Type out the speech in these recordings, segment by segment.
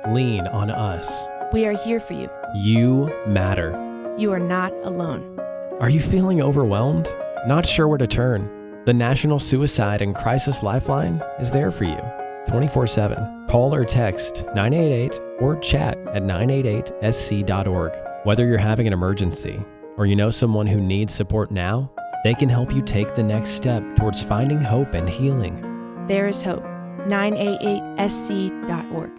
Lean on us. We are here for you. You matter. You are not alone. Are you feeling overwhelmed? Not sure where to turn? The National Suicide and Crisis Lifeline is there for you 24/7. Call or text 988 or chat at 988sc.org. Whether you're having an emergency or you know someone who needs support now, they can help you take the next step towards finding hope and healing. There is hope. 988sc.org.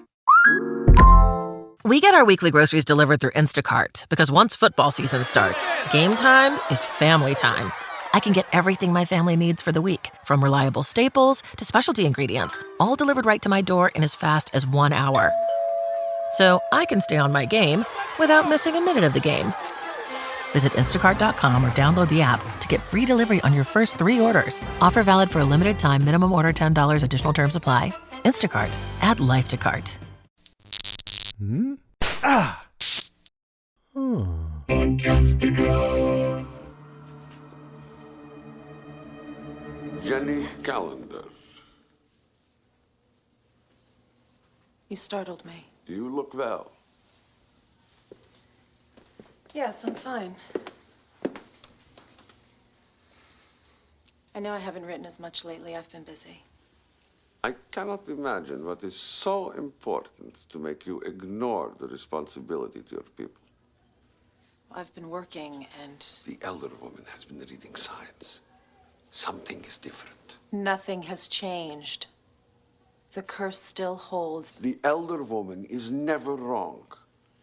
We get our weekly groceries delivered through Instacart because once football season starts, game time is family time. I can get everything my family needs for the week, from reliable staples to specialty ingredients, all delivered right to my door in as fast as 1 hour. So I can stay on my game without missing a minute of the game. Visit instacart.com or download the app to get free delivery on your first 3 orders. Offer valid for a limited time. Minimum order $10. Additional terms apply. Instacart. Add life to cart. Jenny Calendar. You startled me. You look well. Yes, I'm fine. I know I haven't written as much lately. I've been busy. I cannot imagine what is so important to make you ignore the responsibility to your people. I've been working and... The elder woman has been reading signs. Something is different. Nothing has changed. The curse still holds. The elder woman is never wrong.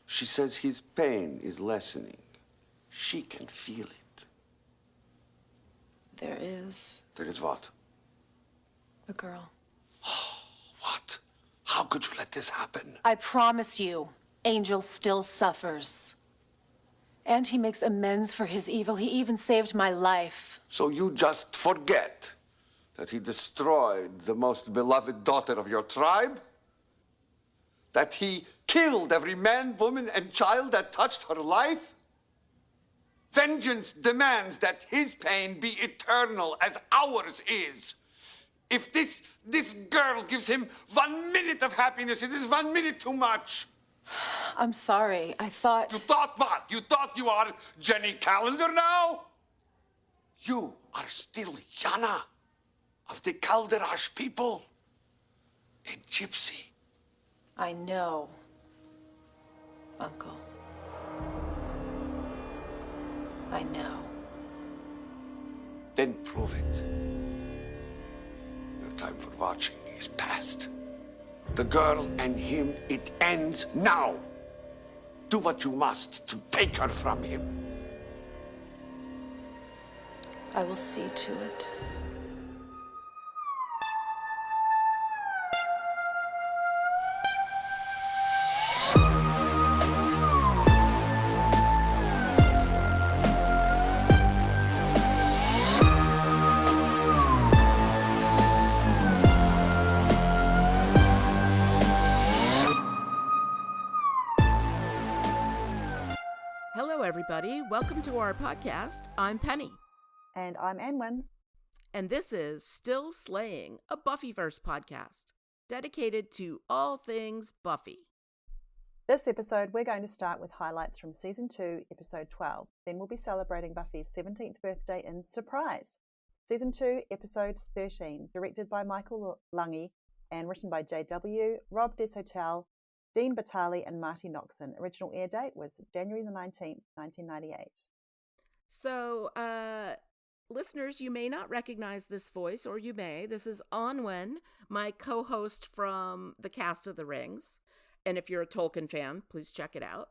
She says his pain is lessening. She can feel it. There is There is what? a girl. What? How could you let this happen? I promise you, Angel still suffers. And he makes amends for his evil. He even saved my life. So you just forget that he destroyed the most beloved daughter of your tribe? That he killed every man, woman, and child that touched her life? Vengeance demands that his pain be eternal as ours is. If this girl gives him 1 minute of happiness, it is 1 minute too much. I'm sorry. I thought... You thought what? You thought you are Jenny Calendar now? You are still Yana of the Kalderash people. A gypsy. I know, Uncle. I know. Then prove it. Your time for watching is past. The girl and him, it ends now. Do what you must to take her from him. I will see to it. Hello, everybody. Welcome to our podcast. I'm Penny. And I'm Anwen. And this is Still Slaying, a Buffyverse podcast dedicated to all things Buffy. This episode, we're going to start with highlights from Season 2, Episode 12. Then we'll be celebrating Buffy's 17th birthday in Surprise. Season 2, Episode 13, directed by Michael Lungy and written by J.W., Rob Deshotel, Dean Batali, and Marty Noxon. Original air date was January the 19th, 1998. So, listeners, you may not recognize this voice, or you may. This is Anwen, my co-host from the cast of The Rings. And if you're a Tolkien fan, please check it out.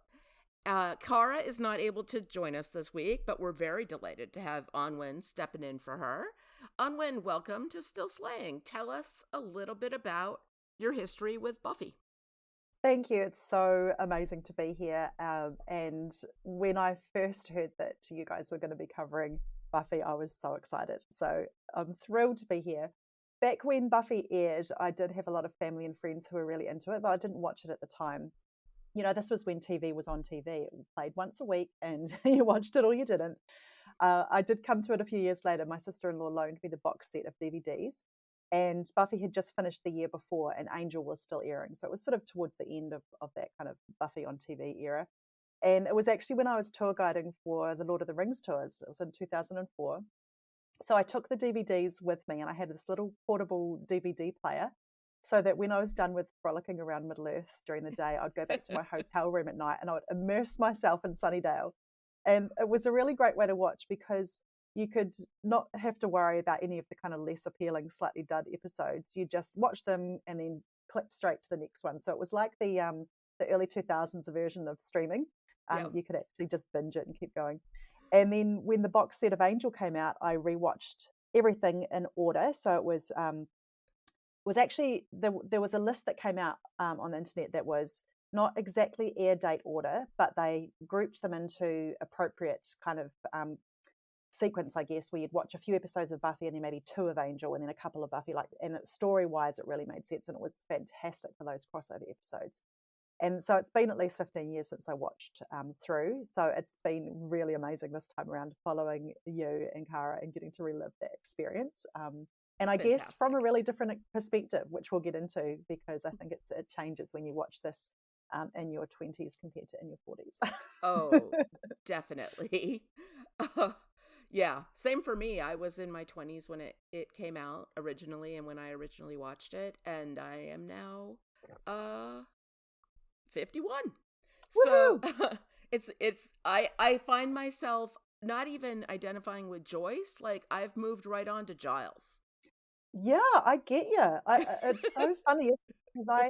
Kara is not able to join us this week, but we're very delighted to have Anwen stepping in for her. Anwen, welcome to Still Slaying. Tell us a little bit about your history with Buffy. Thank you. It's so amazing to be here. And when I first heard that you guys were going to be covering Buffy, I was so excited. So I'm thrilled to be here. Back when Buffy aired, I did have a lot of family and friends who were really into it, but I didn't watch it at the time. You know, this was when TV was on TV. It played once a week and you watched it or you didn't. I did come to it a few years later. My sister-in-law loaned me the box set of DVDs. And Buffy had just finished the year before, and Angel was still airing. So it was sort of towards the end of that kind of Buffy on TV era. And it was actually when I was tour guiding for the Lord of the Rings tours. It was in 2004. So I took the DVDs with me, and I had this little portable DVD player, so that when I was done with frolicking around Middle Earth during the day, I'd go back to my hotel room at night and I would immerse myself in Sunnydale. And it was a really great way to watch, because you could not have to worry about any of the kind of less appealing, slightly dud episodes. You just watch them and then clip straight to the next one. So it was like the early 2000s version of streaming. Yep. You could actually just binge it and keep going. And then when the box set of Angel came out, I rewatched everything in order. So it was actually, there was a list that came out on the internet that was not exactly air date order, but they grouped them into appropriate kind of sequence, I guess, where you'd watch a few episodes of Buffy and then maybe 2 of Angel and then a couple of Buffy. And story-wise, it really made sense, and it was fantastic for those crossover episodes. And so it's been at least 15 years since I watched through. So it's been really amazing this time around, following you and Cara and getting to relive that experience. And I guess from a really different perspective, which we'll get into, because I think it changes when you watch this in your 20s compared to in your 40s. Oh, definitely. Yeah, same for me. I was in my 20s when it came out originally, and when I originally watched it, and I am now 51. So I find myself not even identifying with Joyce. Like, I've moved right on to Giles. Yeah, I get you. It's so funny, because I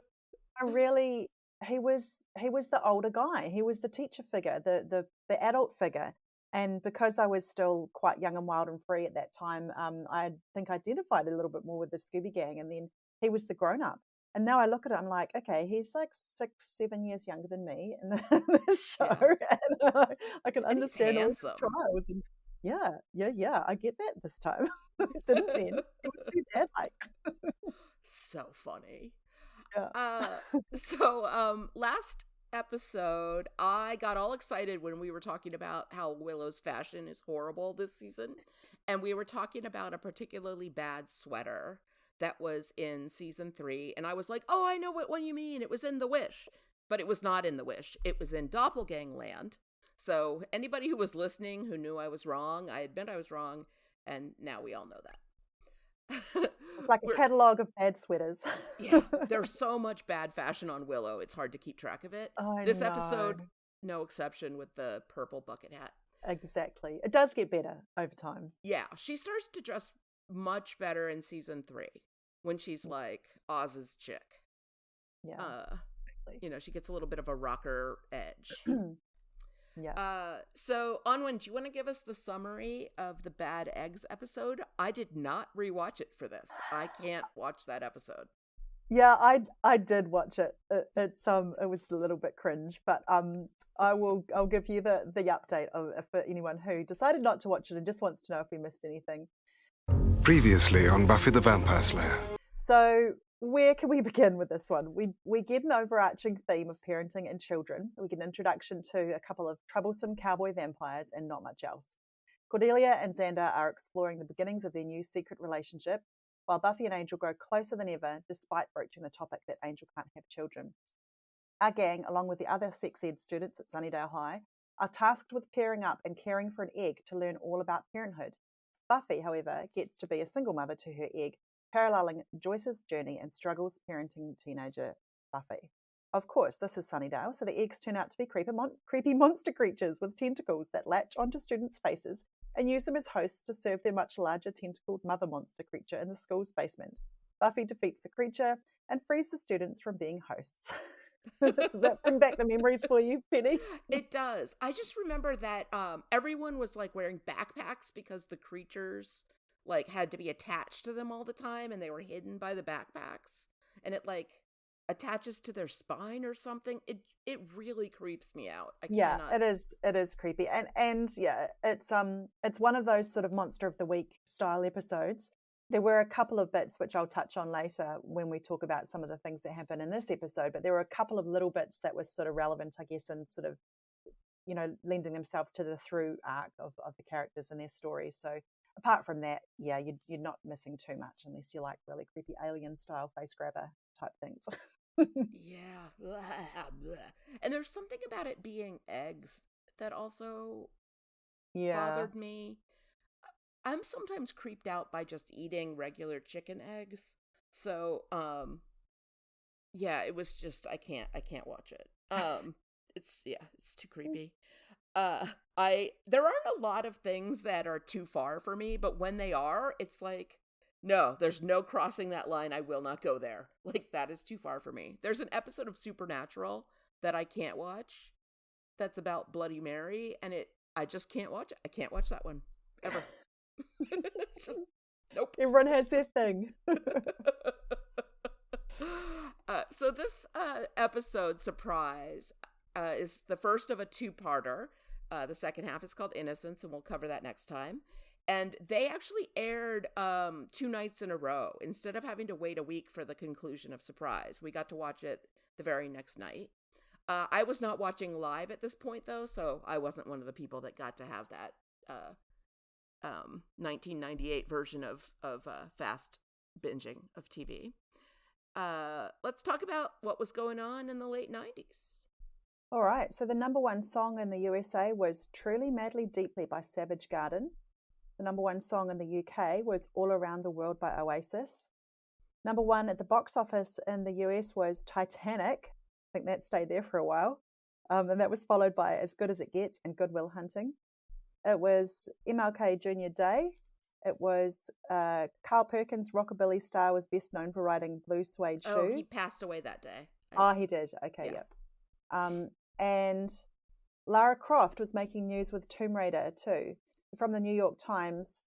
really, he was the older guy. He was the teacher figure, the adult figure. And because I was still quite young and wild and free at that time, I think I identified a little bit more with the Scooby Gang. And then he was the grown up. And now I look at it, I'm like, okay, he's like 6-7 years younger than me in this show. Yeah. And I can understand all his trials. And yeah, I get that this time. Didn't then. He was too dad-like. So funny. Yeah. So last episode, I got all excited when we were talking about how Willow's fashion is horrible this season. And we were talking about a particularly bad sweater that was in season 3. And I was like, oh, I know what one you mean. It was in The Wish. But it was not in The Wish. It was in Doppelgang Land. So anybody who was listening who knew I was wrong, I admit I was wrong. And now we all know that. It's like a catalog of bad sweaters. Yeah, there's so much bad fashion on Willow. It's hard to keep track of it. This episode, no exception, with the purple bucket hat. Exactly. It does get better over time. Yeah, she starts to dress much better in season 3 when she's like Oz's chick. Yeah. You know, she gets a little bit of a rocker edge. Yeah. So, Anwen, do you want to give us the summary of the Bad Eggs episode? I did not rewatch it for this. I can't watch that episode. Yeah, I did watch it. It was a little bit cringe, but I'll give you the update for anyone who decided not to watch it and just wants to know if we missed anything. Previously on Buffy the Vampire Slayer. So where can we begin with this one? We get an overarching theme of parenting and children. We get an introduction to a couple of troublesome cowboy vampires and not much else. Cordelia and Xander are exploring the beginnings of their new secret relationship, while Buffy and Angel grow closer than ever, despite broaching the topic that Angel can't have children. Our gang, along with the other sex ed students at Sunnydale High, are tasked with pairing up and caring for an egg to learn all about parenthood. Buffy, however, gets to be a single mother to her egg, paralleling Joyce's journey and struggles parenting teenager Buffy. Of course, this is Sunnydale, so the eggs turn out to be creepy monster creatures with tentacles that latch onto students' faces and use them as hosts to serve their much larger tentacled mother monster creature in the school's basement. Buffy defeats the creature and frees the students from being hosts. Does that bring back the memories for you, Penny? It does. I just remember that everyone was like wearing backpacks because the creatures like had to be attached to them all the time, and they were hidden by the backpacks, and it like attaches to their spine or something. It really creeps me out. Yeah, it is creepy, and yeah, it's one of those sort of monster of the week style episodes. There were a couple of bits which I'll touch on later when we talk about some of the things that happen in this episode, but there were a couple of little bits that were sort of relevant, I guess, and sort of, you know, lending themselves to the through arc of the characters and their stories. So apart from that, yeah, you're not missing too much unless you like really creepy alien style face grabber type things. Yeah. Blah, blah. And there's something about it being eggs that also Yeah. bothered me. I'm sometimes creeped out by just eating regular chicken eggs. So, yeah, it was just I can't watch it. It's too creepy. There aren't a lot of things that are too far for me, but when they are, it's like, no, there's no crossing that line. I will not go there. Like, that is too far for me. There's an episode of Supernatural that I can't watch that's about Bloody Mary, and I just can't watch it. I can't watch that one ever. It's just nope. Everyone has their thing. So this episode, Surprise, is the first of a two-parter. The second half is called Innocence, and we'll cover that next time. And they actually aired 2 nights in a row. Instead of having to wait a week for the conclusion of Surprise, we got to watch it the very next night. I was not watching live at this point, though, so I wasn't one of the people that got to have that 1998 version of fast binging of TV. Let's talk about what was going on in the late 90s. All right, so the number one song in the USA was Truly, Madly, Deeply by Savage Garden. The number one song in the UK was All Around the World by Oasis. Number one at the box office in the US was Titanic. I think that stayed there for a while. And that was followed by As Good as It Gets and Good Will Hunting. It was MLK Jr. Day. It was Carl Perkins, rockabilly star, was best known for riding blue suede shoes. Oh, he passed away that day. He did. Okay, yeah. Yep. And Lara Croft was making news with Tomb Raider too. From the New York Times,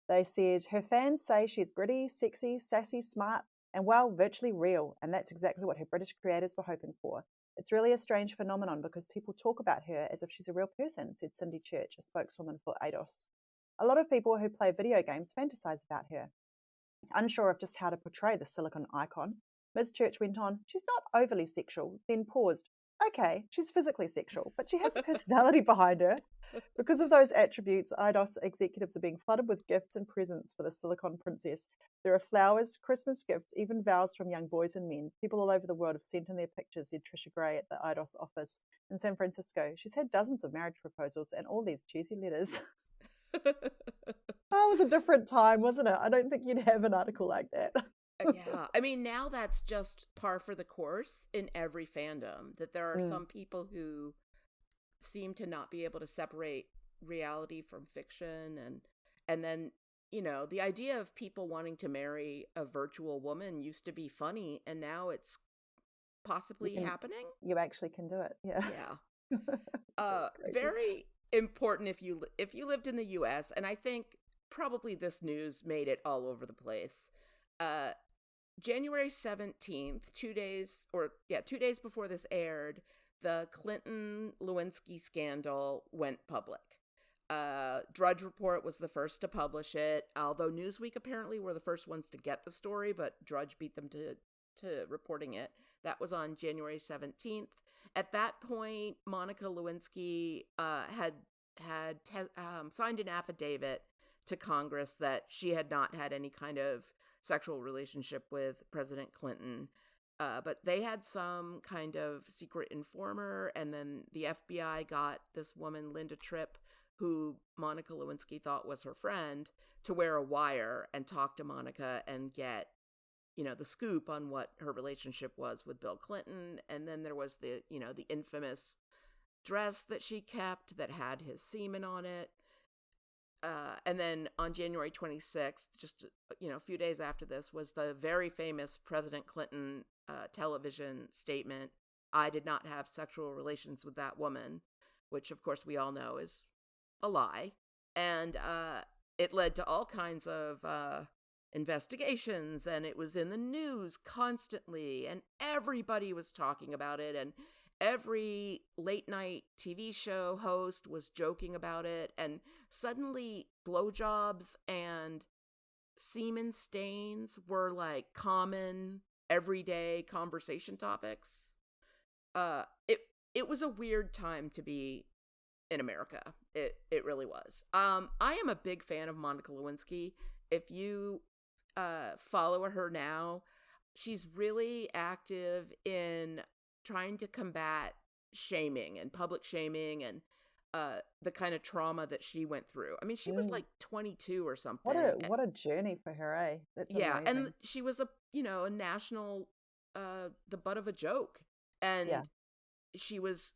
they said, her fans say she's gritty, sexy, sassy, smart, and well, virtually real. And that's exactly what her British creators were hoping for. It's really a strange phenomenon because people talk about her as if she's a real person, said Cindy Church, a spokeswoman for ADOS. A lot of people who play video games fantasize about her. Unsure of just how to portray the silicon icon, Ms. Church went on, she's not overly sexual, then paused. Okay, she's physically sexual, but she has a personality behind her. Because of those attributes, IDOS executives are being flooded with gifts and presents for the Silicon Princess. There are flowers, Christmas gifts, even vows from young boys and men. People all over the world have sent in their pictures, said Trisha Gray at the IDOS office in San Francisco. She's had dozens of marriage proposals and all these cheesy letters. It was a different time, wasn't it? I don't think you'd have an article like that. Yeah, I mean, now that's just par for the course in every fandom, that there are some people who seem to not be able to separate reality from fiction, and then, you know, the idea of people wanting to marry a virtual woman used to be funny, and now it's possibly happening. You actually can do it. Yeah. Very important if you lived in the US, and I think probably this news made it all over the place. January 17th, 2 days before this aired, the Clinton-Lewinsky scandal went public. Drudge Report was the first to publish it, although Newsweek apparently were the first ones to get the story, but Drudge beat them to reporting it. That was on January 17th. At that point, Monica Lewinsky had signed an affidavit to Congress that she had not had any kind of sexual relationship with President Clinton. But they had some kind of secret informer, and then the FBI got this woman, Linda Tripp, who Monica Lewinsky thought was her friend, to wear a wire and talk to Monica and get, you know, the scoop on what her relationship was with Bill Clinton. And then there was the infamous dress that she kept that had his semen on it. And then on January 26th, just, a few days after this, was the very famous President Clinton television statement, "I did not have sexual relations with that woman," which, of course, we all know is a lie. And it led to all kinds of investigations, and it was in the news constantly, and everybody was talking about it, and every late night TV show host was joking about it, and suddenly blowjobs and semen stains were like common everyday conversation topics. It was a weird time to be in America. It really was. I am a big fan of Monica Lewinsky. If you follow her now, she's really active in trying to combat shaming and public shaming and the kind of trauma that she went through. I mean, she was like 22 or something. What a journey for her, eh? That's yeah, amazing. and she was a national the butt of a joke, and she was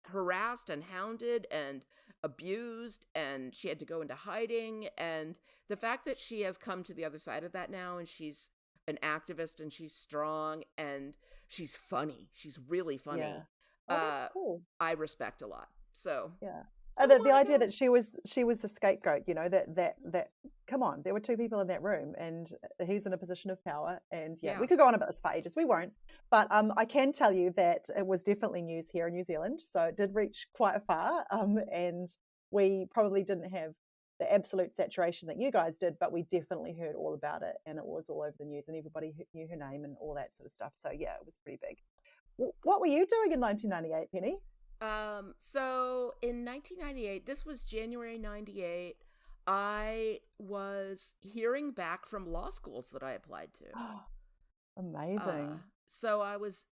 harassed and hounded and abused, and she had to go into hiding. And the fact that she has come to the other side of that now, and she's an activist, and she's strong, and she's funny. She's really funny. Yeah. Oh, that's cool. I respect a lot. So yeah. The idea that she was the scapegoat, that come on, there were two people in that room, and he's in a position of power, and we could go on about this for ages. We won't, but I can tell you that it was definitely news here in New Zealand, so it did reach quite far, and we probably didn't have the absolute saturation that you guys did, but we definitely heard all about it, and it was all over the news, and everybody knew her name and all that sort of stuff. So yeah, it was pretty big. What were you doing in 1998, Penny? So in 1998, this was January 98, I was hearing back from law schools that I applied to. Amazing. So I was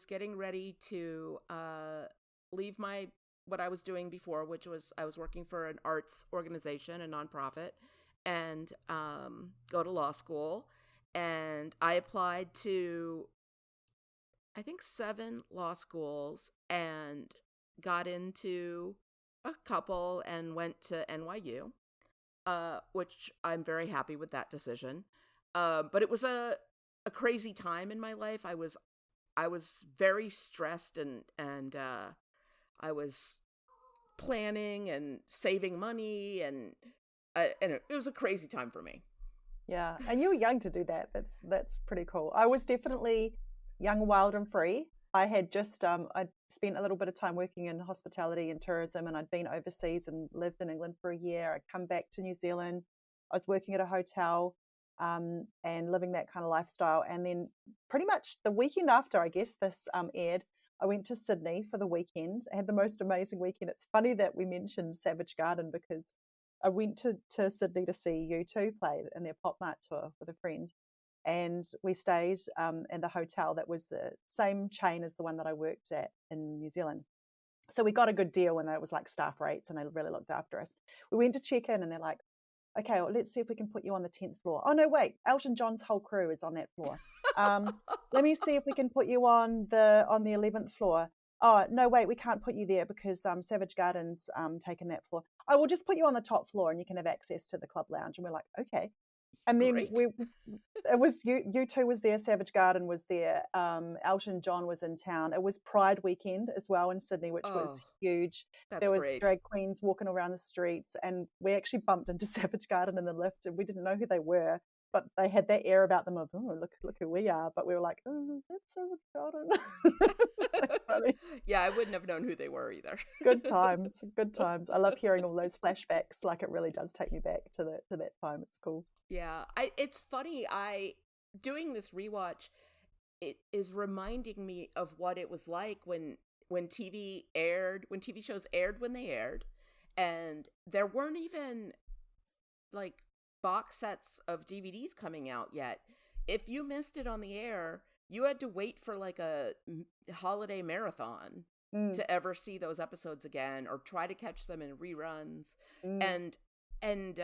getting ready to leave what I was doing before, which was I was working for an arts organization, a nonprofit, and go to law school. And I applied to, I think, 7 law schools, and got into a couple and went to NYU, which I'm very happy with that decision. But it was a crazy time in my life. I was very stressed, and I was planning and saving money, and it was a crazy time for me. Yeah, and you were young to do that. That's pretty cool. I was definitely young, wild, and free. I had just I'd spent a little bit of time working in hospitality and tourism, and I'd been overseas and lived in England for a year. I'd come back to New Zealand. I was working at a hotel and living that kind of lifestyle. And then pretty much the weekend after, I guess, this aired, I went to Sydney for the weekend. I had the most amazing weekend. It's funny that we mentioned Savage Garden, because I went to Sydney to see U2 play in their Pop Mart tour with a friend. And we stayed in the hotel that was the same chain as the one that I worked at in New Zealand. So we got a good deal, and it was like staff rates, and they really looked after us. We went to check in, and they're like, okay, well, let's see if we can put you on the 10th floor. Oh, no, wait, Elton John's whole crew is on that floor. Let me see if we can put you on the 11th floor. Oh, no, wait, we can't put you there because Savage Garden's taken that floor. I will just put you on the top floor, and you can have access to the club lounge. And we're like, okay. And then it was U2 was there, Savage Garden was there, Elton John was in town. It was Pride weekend as well in Sydney, which was huge. There was great. Drag queens walking around the streets, and we actually bumped into Savage Garden in the lift, and we didn't know who they were, but they had that air about them of, oh, look who we are. But we were like, oh, that's Savage Garden. It's funny. Yeah, I wouldn't have known who they were either. Good times. I love hearing all those flashbacks. Like, it really does take me back to that time. It's cool. Yeah, it's funny. Doing this rewatch, it is reminding me of what it was like when TV shows aired when they aired, and there weren't even like box sets of DVDs coming out yet. If you missed it on the air, you had to wait for like a holiday marathon to ever see those episodes again, or try to catch them in reruns. And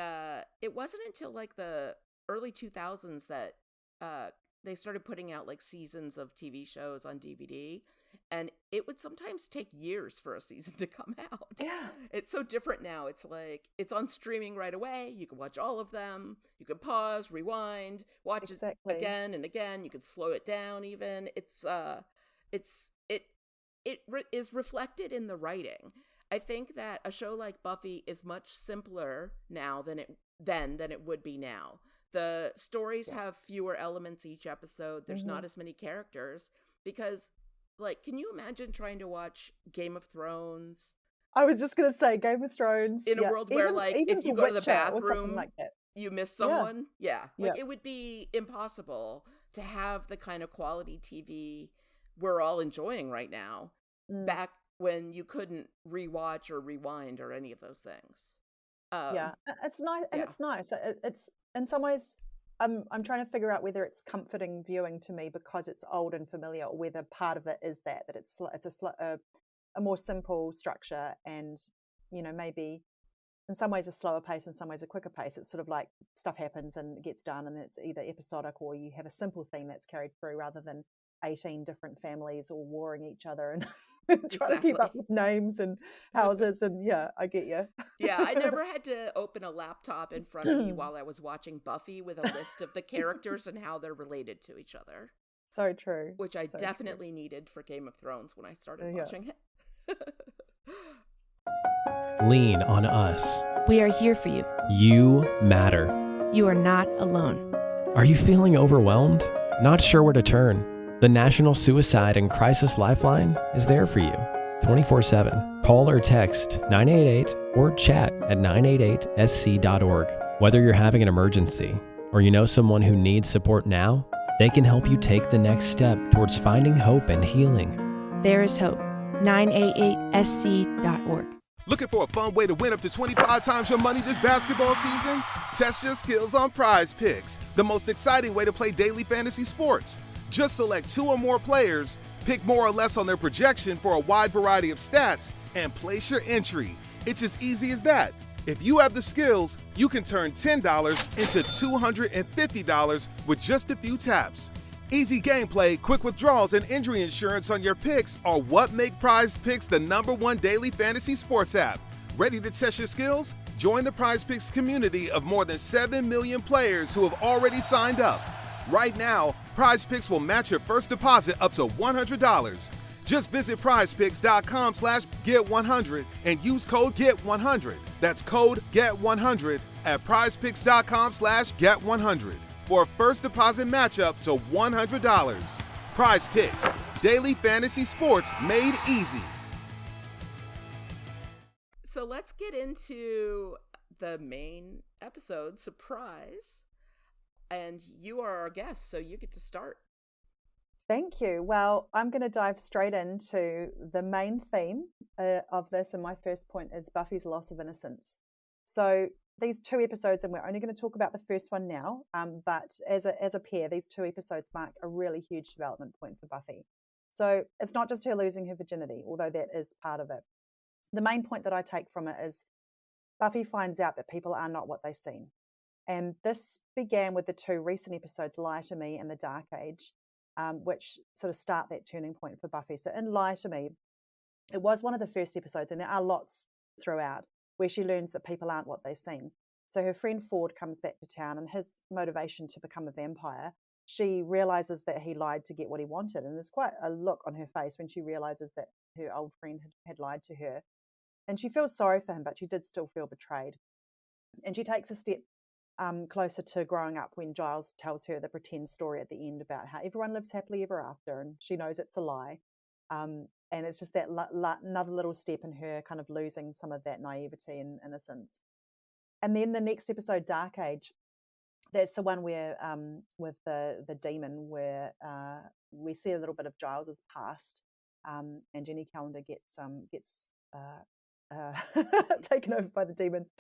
it wasn't until like the early 2000s that they started putting out like seasons of TV shows on DVD, and it would sometimes take years for a season to come out. Yeah. It's so different now. It's like it's on streaming right away. You can watch all of them. You can pause, rewind, watch it again and again. You can slow it down even. It is reflected in the writing. I think that a show like Buffy is much simpler now than it would be now. The stories have fewer elements each episode. There's not as many characters, because, like, can you imagine trying to watch Game of Thrones? I was just going to say Game of Thrones. In a world where, like, if you go to the bathroom, like that, you miss someone? Yeah. Like, it would be impossible to have the kind of quality TV we're all enjoying right now back when you couldn't rewatch or rewind or any of those things. Yeah, it's nice, and yeah. it's nice. It's in some ways, I'm trying to figure out whether it's comforting viewing to me because it's old and familiar, or whether part of it is that it's a more simple structure, and maybe in some ways a slower pace, in some ways a quicker pace. It's sort of like stuff happens and it gets done, and it's either episodic or you have a simple theme that's carried through rather than 18 different families all warring each other and trying to keep up with names and houses. And yeah, I get you. Yeah, I never had to open a laptop in front of me while I was watching Buffy with a list of the characters and how they're related to each other. So true. Which I definitely needed for Game of Thrones when I started watching it. Lean on us. We are here for you. You matter. You are not alone. Are you feeling overwhelmed? Not sure where to turn? The National Suicide and Crisis Lifeline is there for you 24/7. Call or text 988 or chat at 988sc.org. Whether you're having an emergency or you know someone who needs support now, they can help you take the next step towards finding hope and healing. There is hope. 988sc.org. Looking for a fun way to win up to 25 times your money this basketball season? Test your skills on Prize Picks, the most exciting way to play daily fantasy sports. Just select 2 or more players, pick more or less on their projection for a wide variety of stats, and place your entry. It's as easy as that. If you have the skills, you can turn $10 into $250 with just a few taps. Easy gameplay, quick withdrawals, and injury insurance on your picks are what make Prize Picks the #1 daily fantasy sports app. Ready to test your skills? Join the Prize Picks community of more than 7 million players who have already signed up. Right now, Prize Picks will match your first deposit up to $100. Just visit prizepicks.com/get100 and use code GET100. That's code GET100 at prizepicks.com/get100 for a first deposit match up to $100. Prize Picks, daily fantasy sports made easy. So let's get into the main episode, Surprise. And you are our guest, so you get to start. Thank you. Well, I'm going to dive straight into the main theme of this, and my first point is Buffy's loss of innocence. So these 2 episodes, and we're only going to talk about the first one now, but as a pair, these 2 episodes mark a really huge development point for Buffy. So it's not just her losing her virginity, although that is part of it. The main point that I take from it is Buffy finds out that people are not what they seem. And this began with the 2 recent episodes, Lie to Me and The Dark Age, which sort of start that turning point for Buffy. So in Lie to Me, it was one of the first episodes, and there are lots throughout, where she learns that people aren't what they seem. So her friend Ford comes back to town, and his motivation to become a vampire, she realizes that he lied to get what he wanted. And there's quite a look on her face when she realizes that her old friend had lied to her. And she feels sorry for him, but she did still feel betrayed. And she takes a step closer to growing up when Giles tells her the pretend story at the end about how everyone lives happily ever after, and she knows it's a lie. And it's just that another little step in her kind of losing some of that naivety and innocence. And then the next episode, Dark Age, that's the one where with the demon, where we see a little bit of Giles's past, and Jenny Calendar gets taken over by the demon.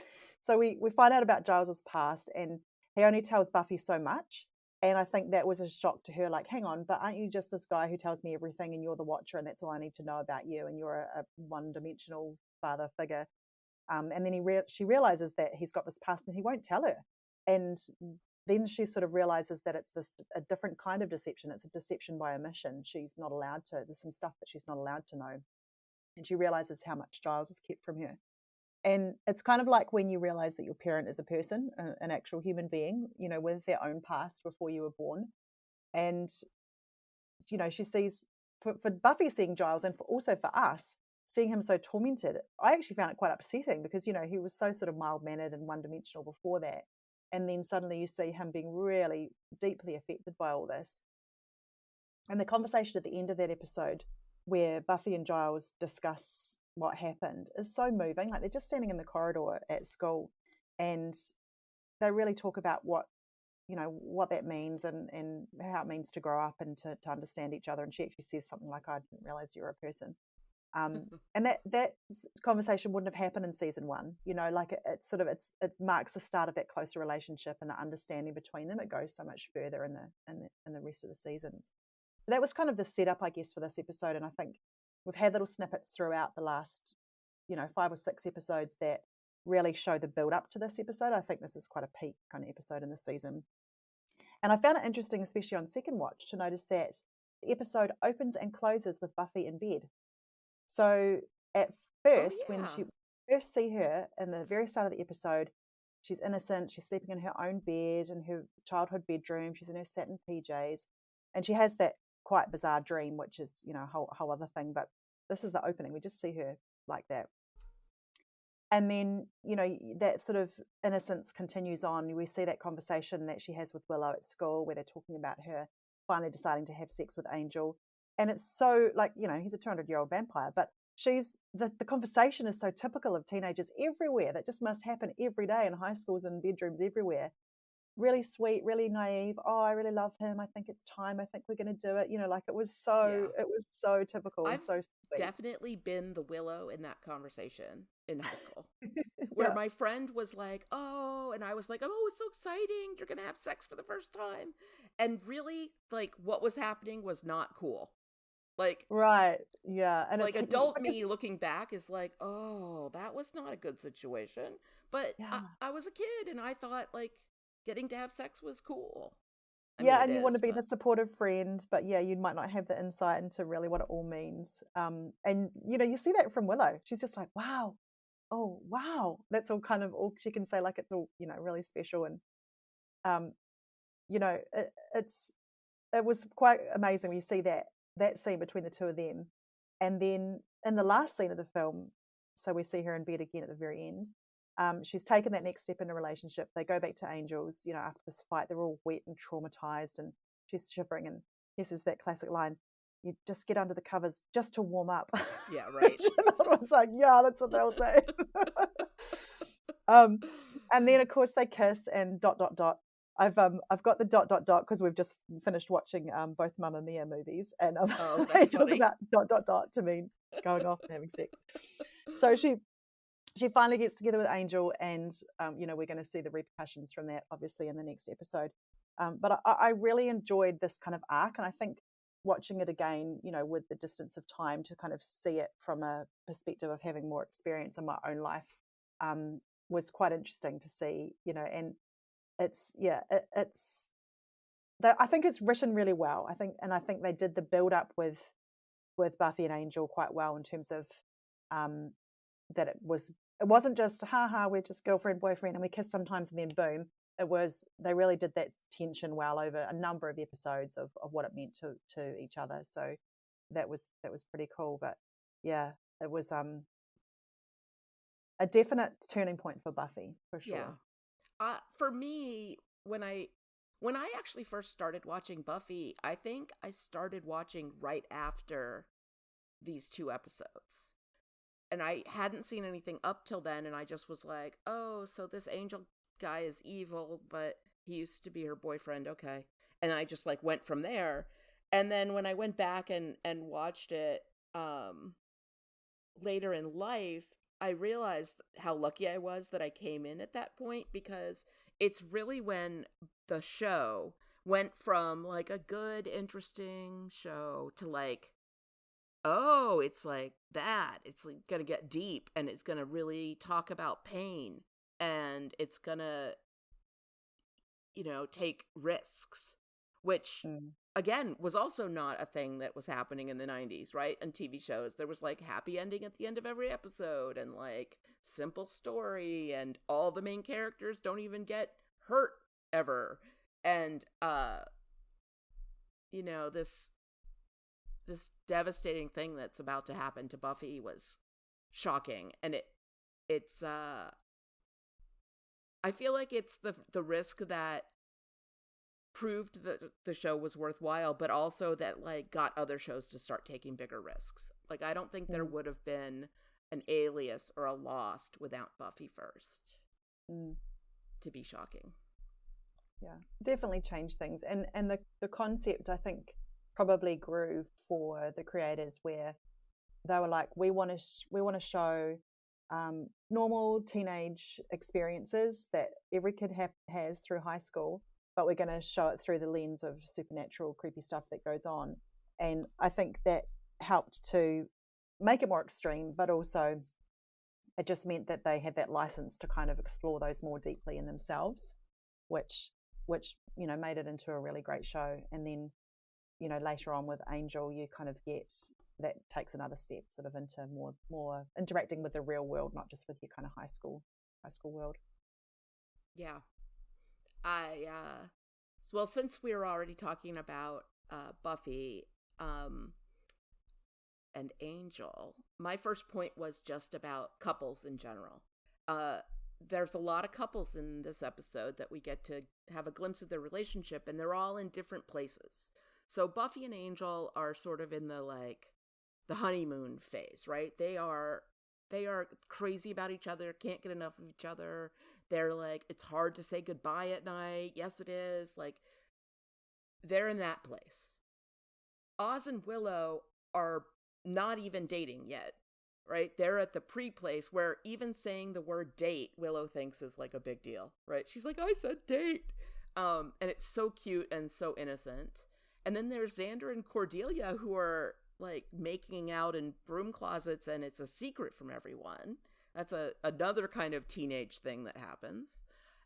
So we find out about Giles's past, and he only tells Buffy so much. And I think that was a shock to her, like, hang on, but aren't you just this guy who tells me everything, and you're the Watcher, and that's all I need to know about you, and you're a one-dimensional father figure. And then she realizes that he's got this past, and he won't tell her. And then she sort of realizes that it's a different kind of deception. It's a deception by omission. She's not allowed to. There's some stuff that she's not allowed to know. And she realizes how much Giles has kept from her. And it's kind of like when you realize that your parent is a person, an actual human being, with their own past before you were born. And, she sees, for Buffy seeing Giles, and also for us, seeing him so tormented, I actually found it quite upsetting because, he was so sort of mild-mannered and one-dimensional before that. And then suddenly you see him being really deeply affected by all this. And the conversation at the end of that episode where Buffy and Giles discuss what happened is so moving. Like, they're just standing in the corridor at school, and they really talk about what that means and how it means to grow up and to understand each other. And she actually says something like, I didn't realize you were a person. And that conversation wouldn't have happened in season 1. You know, like it sort of it marks the start of that closer relationship and the understanding between them. It goes so much further in the rest of the seasons. But that was kind of the setup, I guess, for this episode. And I think we've had little snippets throughout the last, 5 or 6 episodes that really show the build up to this episode. I think this is quite a peak kind of episode in the season. And I found it interesting, especially on second watch, to notice that the episode opens and closes with Buffy in bed. So at first, when she first see her in the very start of the episode, she's innocent, she's sleeping in her own bed in her childhood bedroom, she's in her satin PJs, and she has that quite bizarre dream, which is, a whole other thing, but this is the opening. We just see her like that. And then, that sort of innocence continues on. We see that conversation that she has with Willow at school where they're talking about her finally deciding to have sex with Angel. And it's so like, he's a 200-year-old vampire, but the conversation is so typical of teenagers everywhere. That just must happen every day in high schools and bedrooms everywhere. Really sweet, really naive. Oh, I really love him. I think it's time. I think we're going to do it. Like it was so typical and so sweet. Definitely been the Willow in that conversation in high school. Where my friend was like, oh, and I was like, oh, it's so exciting. You're going to have sex for the first time. And really, like, what was happening was not cool. Like, right. Yeah. And like adult me looking back is like, oh, that was not a good situation. But I was a kid and I thought like getting to have sex was cool. I mean, and you want to be the supportive friend, but you might not have the insight into really what it all means. And you see that from Willow. She's just like, wow. Oh, wow. That's all kind of all she can say, like it's all, really special. And, it was quite amazing when you see that scene between the two of them. And then in the last scene of the film, so we see her in bed again at the very end. She's taken that next step in a relationship. They go back to Angels, after this fight, they're all wet and traumatized and she's shivering. And this is that classic line, you just get under the covers just to warm up. Yeah, right. I was like, yeah, that's what they'll say. And then of course they kiss and ... I've got the ... because we've just finished watching both Mamma Mia movies, and they talk about ... to mean going off and having sex. So she finally gets together with Angel, and we're going to see the repercussions from that obviously in the next episode. But I really enjoyed this kind of arc, and I think watching it again, with the distance of time to kind of see it from a perspective of having more experience in my own life, was quite interesting to see, and I think it's written really well. I think they did the build up with Buffy and Angel quite well in terms of that it wasn't just we're just girlfriend boyfriend and we kiss sometimes and then boom. They really did that tension well over a number of episodes of what it meant to each other. So that was pretty cool. But yeah, it was a definite turning point for Buffy for sure. Yeah. For me, when I actually first started watching Buffy, I think I started watching right after these 2 episodes. And I hadn't seen anything up till then, and I just was like, oh, so this Angel guy is evil, but he used to be her boyfriend, okay. And I just like went from there. And then when I went back and watched it later in life, I realized how lucky I was that I came in at that point, because it's really when the show went from like a good, interesting show to like, oh, it's like that. It's like going to get deep, and it's going to really talk about pain, and it's going to, take risks, which again was also not a thing that was happening in the 90s, right? And TV shows, there was like happy ending at the end of every episode and like simple story, and all the main characters don't even get hurt ever. And this devastating thing that's about to happen to Buffy was shocking. And it's I feel like it's the risk that proved that the show was worthwhile, but also that like got other shows to start taking bigger risks. Like I don't think there would have been an Alias or a Lost without Buffy first to be shocking. Yeah, definitely changed things. And the concept, I think, probably grew for the creators where they were like, we want to show normal teenage experiences that every kid has through high school, but we're going to show it through the lens of supernatural, creepy stuff that goes on. And I think that helped to make it more extreme, but also it just meant that they had that license to kind of explore those more deeply in themselves, which made it into a really great show. And then later on with Angel, you kind of get that takes another step sort of into more interacting with the real world, not just with your kind of high school world. Yeah. Well, since we were already talking about Buffy and Angel, my first point was just about couples in general. There's a lot of couples in this episode that we get to have a glimpse of their relationship, and they're all in different places. So Buffy and Angel are sort of in the honeymoon phase, right? They are crazy about each other, can't get enough of each other. They're like, it's hard to say goodbye at night. Yes, it is. Like, they're in that place. Oz and Willow are not even dating yet, right? They're at the pre-place where even saying the word date, Willow thinks is like a big deal, right? She's like, I said date. And it's so cute and so innocent. And then there's Xander and Cordelia, who are like making out in broom closets, and it's a secret from everyone. That's another kind of teenage thing that happens.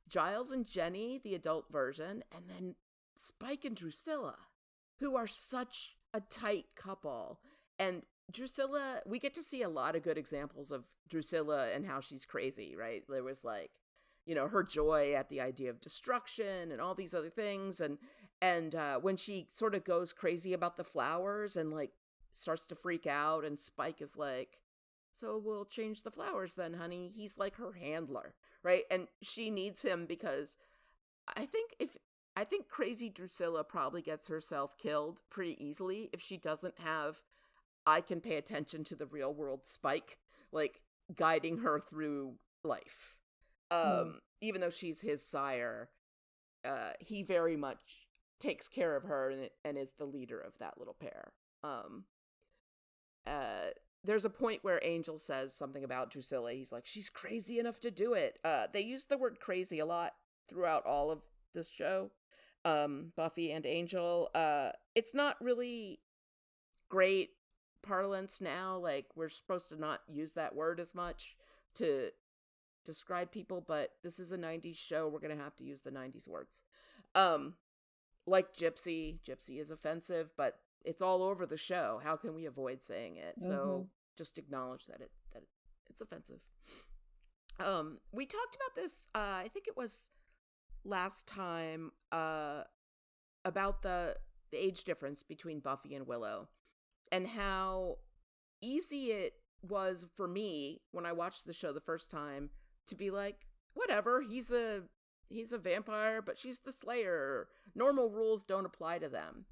Giles and Jenny, the adult version, and then Spike and Drusilla, who are such a tight couple. And Drusilla, we get to see a lot of good examples of Drusilla and how she's crazy, right? There was like, her joy at the idea of destruction and all these other things. And when she sort of goes crazy about the flowers and like starts to freak out, and Spike is like, so we'll change the flowers then, honey. He's like her handler, right? And she needs him because I think crazy Drusilla probably gets herself killed pretty easily if she doesn't have I can pay attention to the real world Spike, like guiding her through life. Even though she's his sire, he very much takes care of her and is the leader of that little pair. There's a point where Angel says something about Drusilla. He's like, she's crazy enough to do it. They use the word crazy a lot throughout all of this show, Buffy and Angel. It's not really great parlance now. Like, we're supposed to not use that word as much to describe people, but this is a 90s show. We're going to have to use the 90s words. Like gypsy is offensive, but it's all over the show. How can we avoid saying it? So just acknowledge that it's offensive. We talked about this, I think it was last time, about the age difference between Buffy and Willow, and how easy it was for me when I watched the show the first time to be like, whatever, he's a vampire, but she's the Slayer. Normal rules don't apply to them.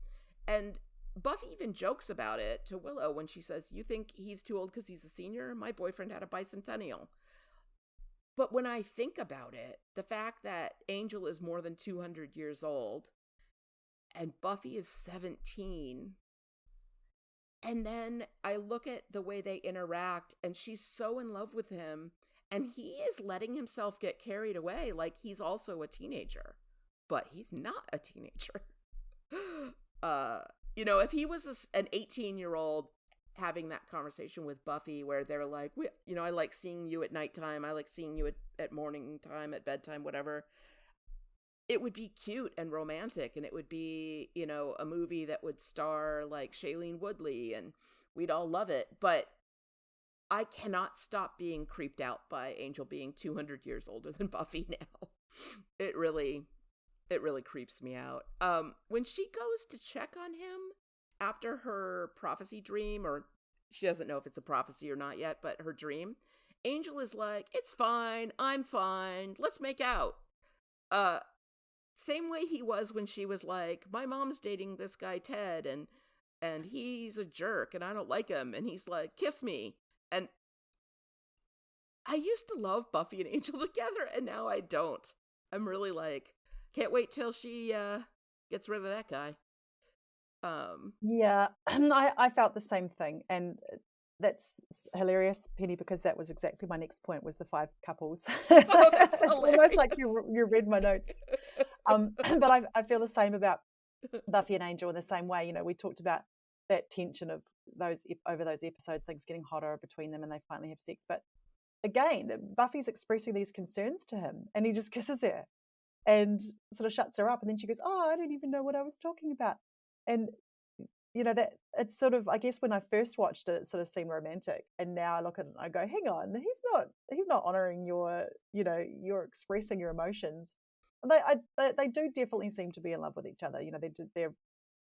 And Buffy even jokes about it to Willow when she says, you think he's too old because he's a senior? My boyfriend had a bicentennial. But when I think about it, the fact that Angel is more than 200 years old and Buffy is 17, and then I look at the way they interact, and she's so in love with him, and he is letting himself get carried away like he's also a teenager, but he's not a teenager. If he was an 18-year-old having that conversation with Buffy where they're like, I like seeing you at nighttime, I like seeing you at morning time, at bedtime, whatever, it would be cute and romantic, and it would be, a movie that would star like Shailene Woodley, and we'd all love it. But I cannot stop being creeped out by Angel being 200 years older than Buffy now. It really creeps me out. When she goes to check on him after her prophecy dream, or she doesn't know if it's a prophecy or not yet, but her dream, Angel is like, it's fine, I'm fine, let's make out. Same way he was when she was like, my mom's dating this guy Ted, and he's a jerk, and I don't like him, and he's like, kiss me. And I used to love Buffy and Angel together, and now I don't. I'm really like, can't wait till she gets rid of that guy. Yeah, I felt the same thing. And that's hilarious, Penny, because that was exactly my next point, was the 5 couples. Oh, that's It's hilarious. almost like you read my notes. But I feel the same about Buffy and Angel in the same way. You know, we talked about that tension of over those episodes, things getting hotter between them and they finally have sex. But again, Buffy's expressing these concerns to him and he just kisses her and sort of shuts her up. And then she goes, "Oh, I don't even know what I was talking about." And you know, that it's sort of, I guess when I first watched it, it sort of seemed romantic, and now I look at it and I go, hang on, he's not honoring your, you know, you're expressing your emotions. And they do definitely seem to be in love with each other. You know, they're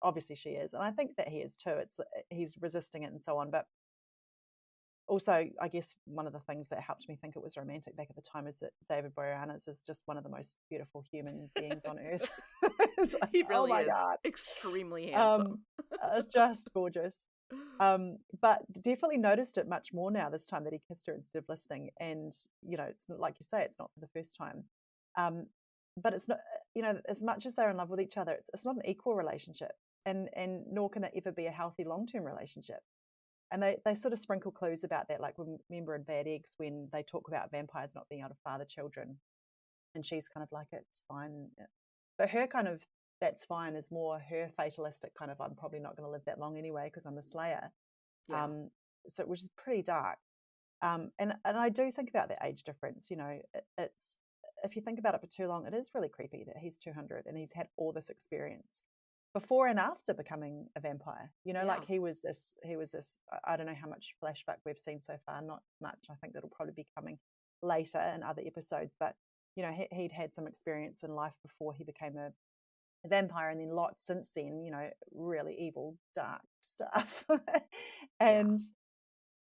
obviously, she is, and I think that he is too. He's resisting it and so on, but also, I guess one of the things that helped me think it was romantic back at the time is that David Boreanaz is just one of the most beautiful human beings on earth. Like, He really oh my is God. extremely handsome. It's just gorgeous. But definitely noticed it much more now this time that he kissed her instead of listening. And, you know, it's not, like you say, it's not for the first time. But it's not, you know, as much as they're in love with each other, it's not an equal relationship, and nor can it ever be a healthy long-term relationship. And they sort of sprinkle clues about that. Like, remember in Bad Eggs when they talk about vampires not being able to father children, and she's kind of like, it's fine. But her kind of, that's fine, is more her fatalistic kind of, I'm probably not going to live that long anyway because I'm a slayer. Yeah. So which is pretty dark. And I do think about the age difference. You know, it's, if you think about it for too long, it is really creepy that he's 200 and he's had all this experience before and after becoming a vampire. You know, like he was this, I don't know how much flashback we've seen so far, not much. I think that'll probably be coming later in other episodes, but you know, he'd had some experience in life before he became a vampire, and then lots since then, you know, really evil, dark stuff. And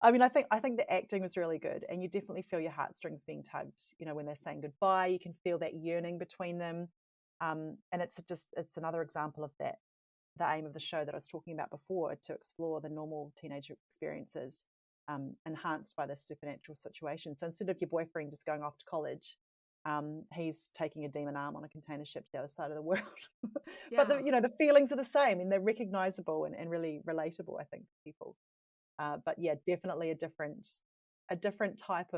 I mean, I think the acting was really good, and you definitely feel your heartstrings being tugged, you know, when they're saying goodbye. You can feel that yearning between them. And it's another example of that, the aim of the show that I was talking about before, to explore the normal teenage experiences, enhanced by this supernatural situation. So instead of your boyfriend just going off to college, he's taking a demon arm on a container ship to the other side of the world. But the feelings are the same, and they're recognizable and really relatable, I think, to people. But yeah, definitely a different type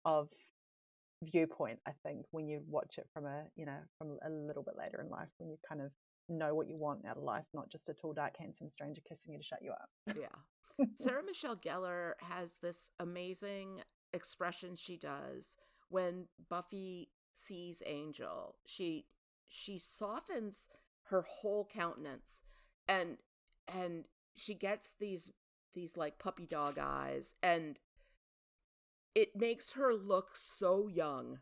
of viewpoint, I think, when you watch it from a little bit later in life, when you kind of know what you want out of life, not just a tall, dark, handsome stranger kissing you to shut you up. Yeah. Sarah Michelle Gellar has this amazing expression she does when Buffy sees Angel. She softens her whole countenance, and she gets these like puppy dog eyes, and it makes her look so young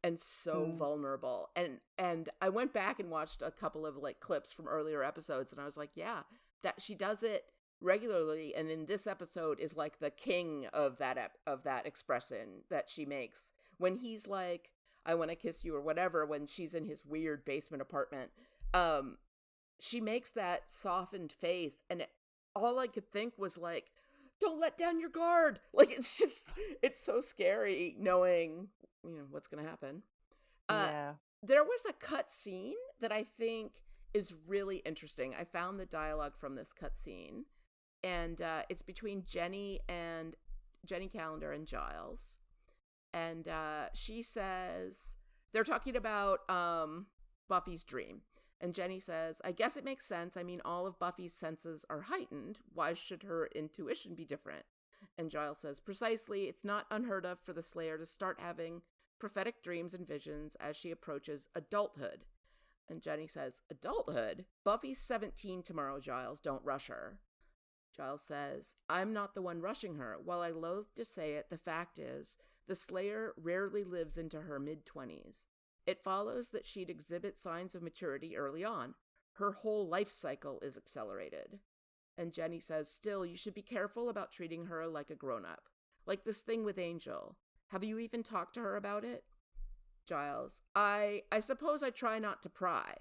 and so vulnerable. And I went back and watched a couple of like clips from earlier episodes, and I was like, yeah, that she does it regularly, and in this episode is like the king of that expression that she makes when he's like, I want to kiss you or whatever, when she's in his weird basement apartment. She makes that softened face, and all I could think was like, don't let down your guard. Like, it's so scary knowing, you know, what's going to happen. There was a cut scene that I think is really interesting. I found the dialogue from this cut scene, and it's between Jenny Calendar and Giles. And she says, they're talking about Buffy's dream. And Jenny says, I guess it makes sense. I mean, all of Buffy's senses are heightened. Why should her intuition be different? And Giles says, precisely, it's not unheard of for the Slayer to start having prophetic dreams and visions as she approaches adulthood. And Jenny says, adulthood? Buffy's 17 tomorrow, Giles. Don't rush her. Giles says, I'm not the one rushing her. While I loathe to say it, the fact is, the Slayer rarely lives into her mid-20s. It follows that she'd exhibit signs of maturity early on. Her whole life cycle is accelerated. And Jenny says, still, you should be careful about treating her like a grown-up. Like this thing with Angel. Have you even talked to her about it? Giles, I suppose I try not to pry.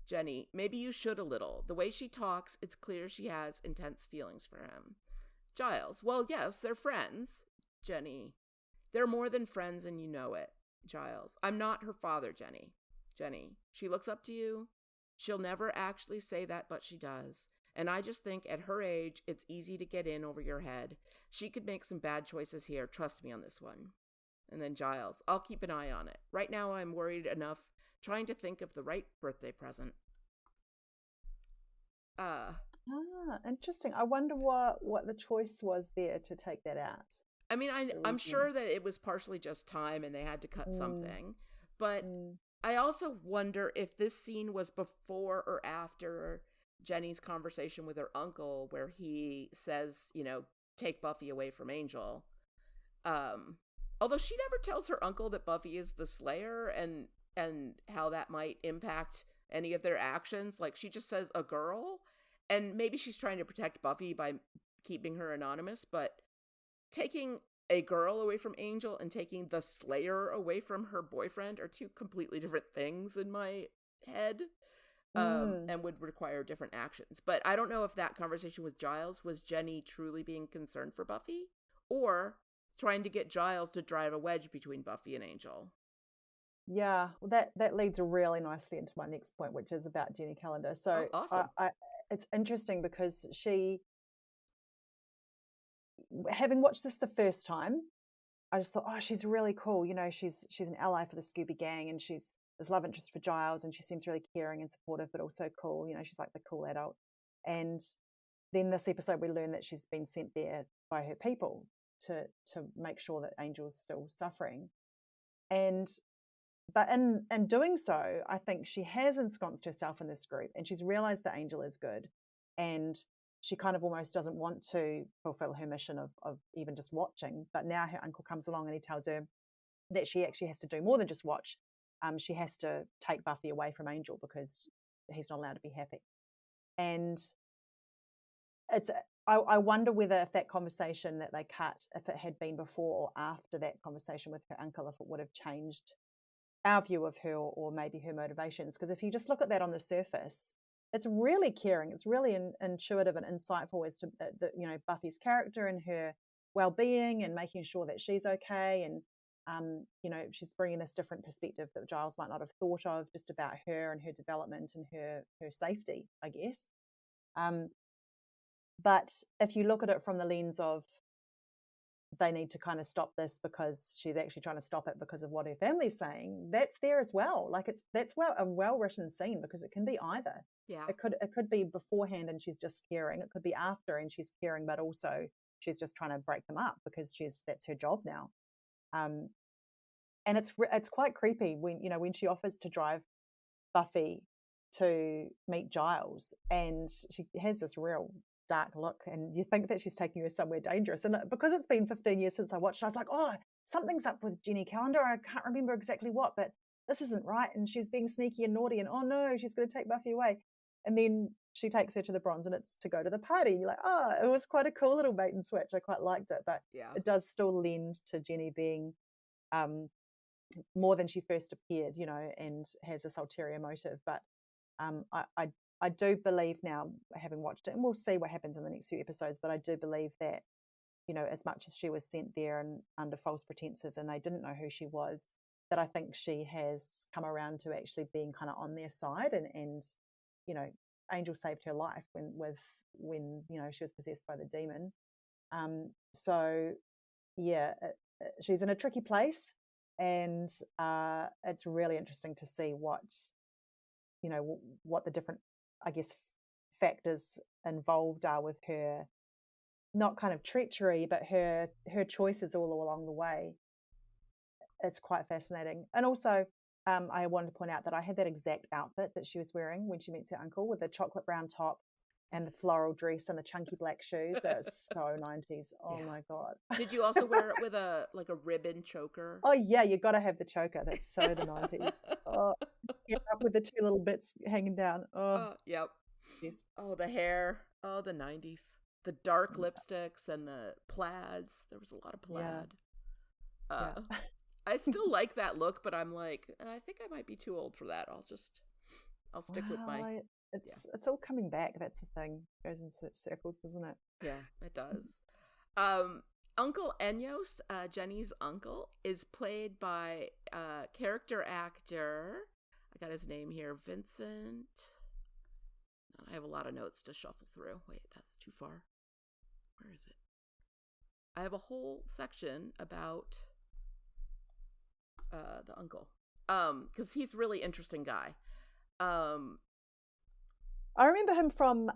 Jenny, maybe you should a little. The way she talks, it's clear she has intense feelings for him. Giles, well, yes, they're friends. Jenny, they're more than friends and you know it. Giles, I'm not her father, Jenny. Jenny, she looks up to you. She'll never actually say that, but she does. And I just think at her age, it's easy to get in over your head. She could make some bad choices here. Trust me on this one. And then Giles, I'll keep an eye on it. Right now, I'm worried enough trying to think of the right birthday present. Interesting. I wonder what the choice was there to take that out. I mean, I'm sure that it was partially just time and they had to cut something. But I also wonder if this scene was before or after Jenny's conversation with her uncle where he says, take Buffy away from Angel. Although she never tells her uncle that Buffy is the Slayer and how that might impact any of their actions. Like, she just says a girl, and maybe she's trying to protect Buffy by keeping her anonymous, but taking a girl away from Angel and taking the Slayer away from her boyfriend are two completely different things in my head, and would require different actions. But I don't know if that conversation with Giles was Jenny truly being concerned for Buffy or trying to get Giles to drive a wedge between Buffy and Angel. Yeah, well, that leads really nicely into my next point, which is about Jenny Calendar. So awesome. It's interesting because she, having watched this the first time, I just thought, oh, she's really cool. She's an ally for the Scooby gang, and she's this love interest for Giles, and she seems really caring and supportive, but also cool. She's like the cool adult. And then this episode, we learn that she's been sent there by her people to make sure that Angel's still suffering. But in doing so, I think she has ensconced herself in this group, and she's realized that Angel is good, and she kind of almost doesn't want to fulfill her mission of even just watching. But now her uncle comes along and he tells her that she actually has to do more than just watch. She has to take Buffy away from Angel because he's not allowed to be happy. And I wonder whether if that conversation that they cut, if it had been before or after that conversation with her uncle, if it would have changed our view of her or maybe her motivations. Because if you just look at that on the surface, it's really caring. It's really intuitive and insightful as to Buffy's character and her well-being and making sure that she's okay. And she's bringing this different perspective that Giles might not have thought of, just about her and her development and her safety, I guess. But if you look at it from the lens of they need to kind of stop this because she's actually trying to stop it because of what her family's saying, that's there as well. Like that's a well-written scene, because it can be either. Yeah. It could be beforehand and she's just caring. It could be after and she's caring, but also she's just trying to break them up because that's her job now. And it's quite creepy when she offers to drive Buffy to meet Giles, and she has this real dark look, and you think that she's taking her somewhere dangerous. And because it's been 15 years since I watched it, I was like, oh, something's up with Jenny Calendar. I can't remember exactly what, but this isn't right. And she's being sneaky and naughty, and oh no, she's going to take Buffy away. And then she takes her to the Bronze, and it's to go to the party. You're like, oh, it was quite a cool little bait and switch. I quite liked it, but it does still lend to Jenny being more than she first appeared, and has this ulterior motive. But I do believe now, having watched it, and we'll see what happens in the next few episodes, but I do believe that, as much as she was sent there and under false pretenses and they didn't know who she was, that I think she has come around to actually being kind of on their side, and Angel saved her life when she was possessed by the demon. So yeah, she's in a tricky place, and it's really interesting to see what the different, I guess, factors involved are with her, not kind of treachery, but her choices all along the way. It's quite fascinating. And also, I wanted to point out that I had that exact outfit that she was wearing when she meets her uncle, with the chocolate brown top and the floral dress and the chunky black shoes. That was so 90s. Oh my God. Did you also wear it with a ribbon choker? Oh yeah, you got to have the choker. That's so the 90s. Oh, up with the two little bits hanging down. Oh, yep. Yes. Oh, the hair. Oh, the 90s. The dark lipsticks and the plaids. There was a lot of plaid. Yeah. I still like that look, but I'm like, I think I might be too old for that. I'll stick with my... It's all coming back. That's the thing. It goes in circles, doesn't it? Yeah, it does. Uncle Enyos, Jenny's uncle, is played by character actor. I got his name here. Vincent. I have a lot of notes to shuffle through. Wait, that's too far. Where is it? I have a whole section about the uncle. Because he's a really interesting guy. I remember him from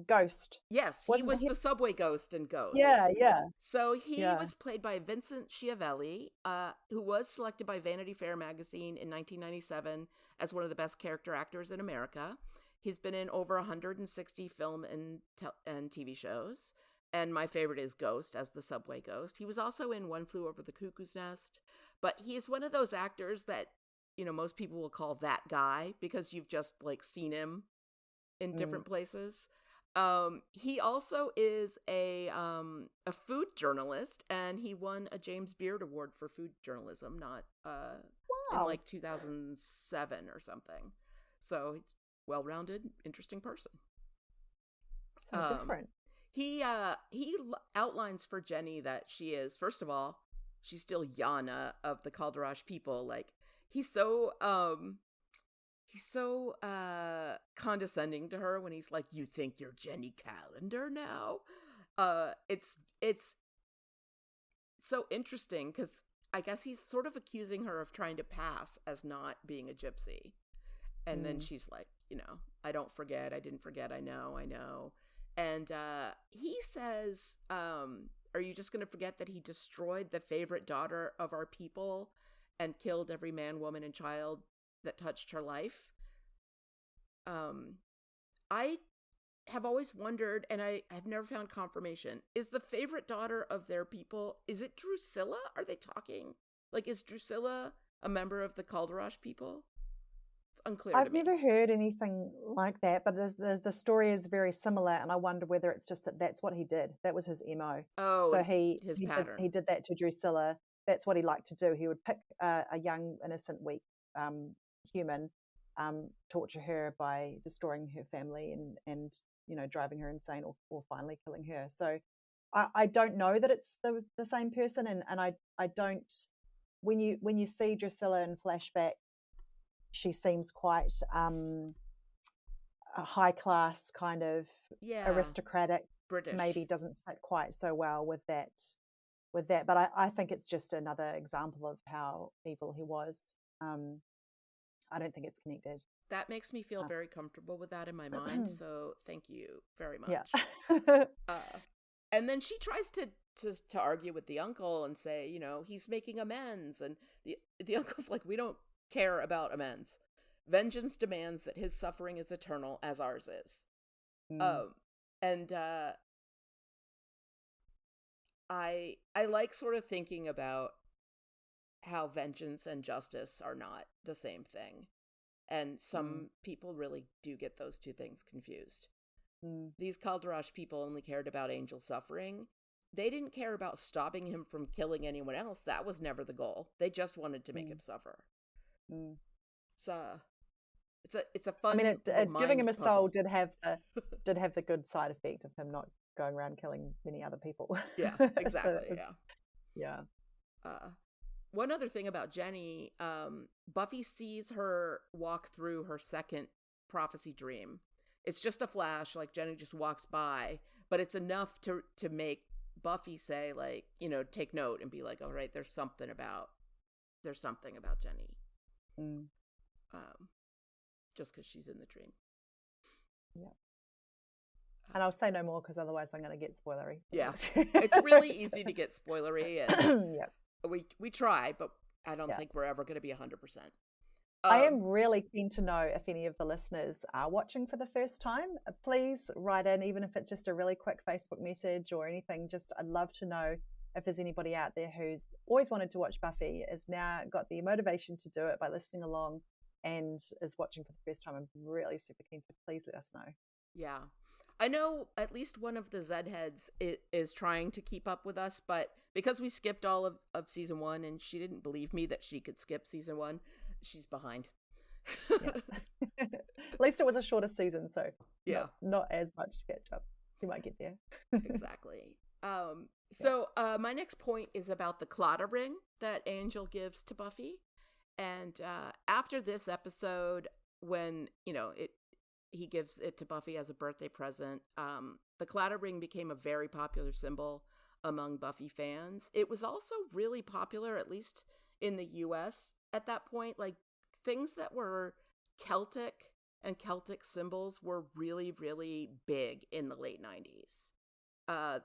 Ghost. Yes, he was the subway ghost in Ghost. Yeah. So he was played by Vincent Schiavelli, who was selected by Vanity Fair magazine in 1997 as one of the best character actors in America. He's been in over 160 film and TV shows. And my favorite is Ghost as the subway ghost. He was also in One Flew Over the Cuckoo's Nest. But he is one of those actors that, most people will call that guy because you've just seen him in different places. He also is a food journalist, and he won a James Beard Award for food journalism, in 2007 or something. So he's well-rounded, interesting person. So different. He outlines for Jenny that she is, first of all, she's still Yana of the Calderash people. He's so condescending to her when he's like, "You think you're Jenny Calendar now?" It's so interesting because I guess he's sort of accusing her of trying to pass as not being a gypsy. And then she's like, I don't forget. I didn't forget. I know. And he says, are you just going to forget that he destroyed the favorite daughter of our people and killed every man, woman, and child that touched her life? I have always wondered, and I have never found confirmation, is the favorite daughter of their people, is it Drusilla? Are they talking? Is Drusilla a member of the Calderash people? It's unclear I've to me. never heard anything like that, but the story is very similar, and I wonder whether it's just that's what he did. That was his MO. Oh, so his pattern. He did that to Drusilla. That's what he liked to do. He would pick a young, innocent, weak human, torture her by destroying her family and driving her insane or finally killing her. So I don't know that it's the same person, and I don't. When you see Drusilla in flashback, she seems quite a high class kind of aristocratic. British. Maybe doesn't fit quite so well with that. But I think it's just another example of how evil he was. I don't think it's connected. That makes me feel very comfortable with that in my mind. So thank you very much. Yeah. And then she tries to argue with the uncle and say, he's making amends. And the uncle's like, we don't care about amends. Vengeance demands that his suffering is eternal as ours is. I like sort of thinking about how vengeance and justice are not the same thing. And some people really do get those two things confused. These Calderash people only cared about Angel's suffering. They didn't care about stopping him from killing anyone else. That was never the goal. They just wanted to make him suffer. It's a fun. I mean, giving him a puzzle. soul did have the good side effect of him not going around killing many other people. Yeah, exactly. Yeah. One other thing about Jenny, Buffy sees her walk through her second prophecy dream. It's just a flash, Jenny just walks by, but it's enough to make Buffy say, take note and be like, all right, there's something about Jenny. Just because she's in the dream. Yeah. And I'll say no more because otherwise I'm going to get spoilery. Yeah. It's really easy to get spoilery. And yeah. We try, but I don't think we're ever going to be 100%. I am really keen to know if any of the listeners are watching for the first time. Please write in, even if it's just a really quick Facebook message or anything. I'd love to know if there's anybody out there who's always wanted to watch Buffy, has now got the motivation to do it by listening along and is watching for the first time. I'm really super keen, so please let us know. Yeah. I know at least one of the Zed heads is trying to keep up with us, but because we skipped all of season 1 and she didn't believe me that she could skip season 1, she's behind. At least it was a shorter season, so not as much to catch up. You might get there. Exactly. So my next point is about the Claddagh ring that Angel gives to Buffy. And after this episode, when, he gives it to Buffy as a birthday present. The claddagh ring became a very popular symbol among Buffy fans. It was also really popular, at least in the US at that point. Like, things that were Celtic and Celtic symbols were really, really big in the late 90s.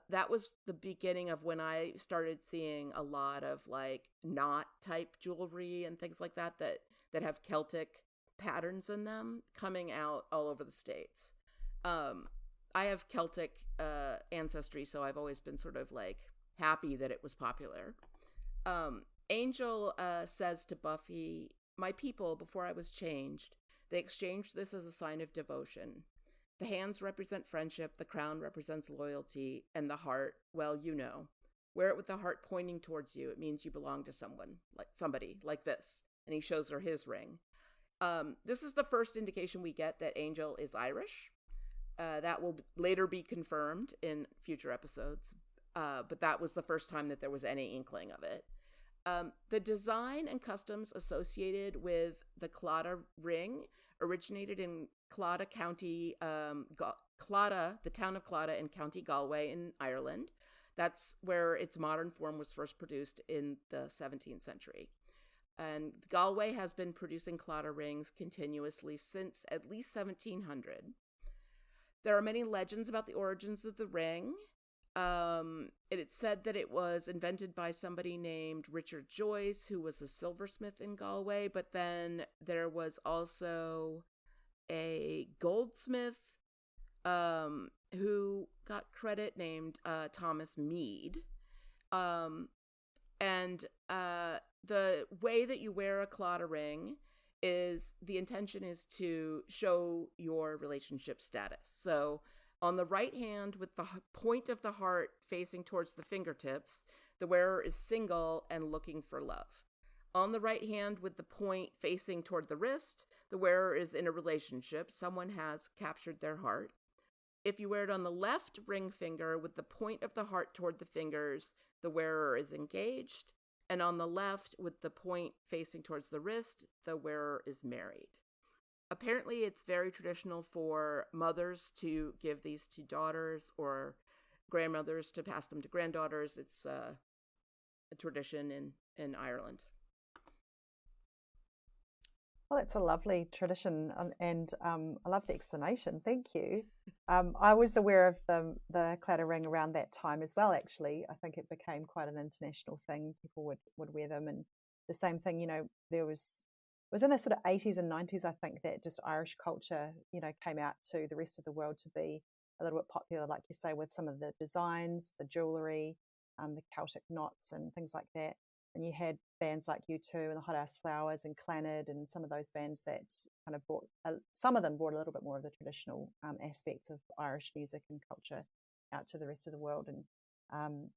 That was the beginning of when I started seeing a lot of like knot type jewelry and things like that that have Celtic patterns in them coming out all over the States. I have Celtic ancestry, so I've always been sort of like happy that it was popular. Angel says to Buffy, "My people, before I was changed, they exchanged this as a sign of devotion. The hands represent friendship, the crown represents loyalty, and the heart, well, you know. Wear it with the heart pointing towards you. It means you belong to someone, like somebody, like this." And he shows her his ring. This is the first indication we get that Angel is Irish. That will later be confirmed in future episodes. But that was the first time that there was any inkling of it. The design and customs associated with the claddagh ring originated in Claddagh County, Claddagh, the town of Claddagh in County Galway in Ireland. That's where its modern form was first produced in the 17th century. And Galway has been producing claddagh rings continuously since at least 1700. There are many legends about the origins of the ring. It's said that it was invented by somebody named Richard Joyce, who was a silversmith in Galway, but then there was also a goldsmith who got credit named Thomas Mead. And the way that you wear a claddagh ring is the intention is to show your relationship status. So on the right hand, with the point of the heart facing towards the fingertips, the wearer is single and looking for love. On the right hand, with the point facing toward the wrist, the wearer is in a relationship. Someone has captured their heart. If you wear it on the left ring finger, with the point of the heart toward the fingers, the wearer is engaged. And on the left, with the point facing towards the wrist, the wearer is married. Apparently, it's very traditional for mothers to give these to daughters or grandmothers to pass them to granddaughters. It's a tradition in Ireland. Well, it's a lovely tradition, and I love the explanation. Thank you. I was aware of the claddagh ring around that time as well, actually. I think it became quite an international thing. People would wear them, and the same thing, there was in the sort of 80s and 90s, I think, that just Irish culture, came out to the rest of the world to be a little bit popular, like you say, with some of the designs, the jewellery, the Celtic knots and things like that. And you had bands like U2 and the Hot House Flowers and Clannad and some of those bands that kind of brought, some of them brought a little bit more of the traditional aspects of Irish music and culture out to the rest of the world. And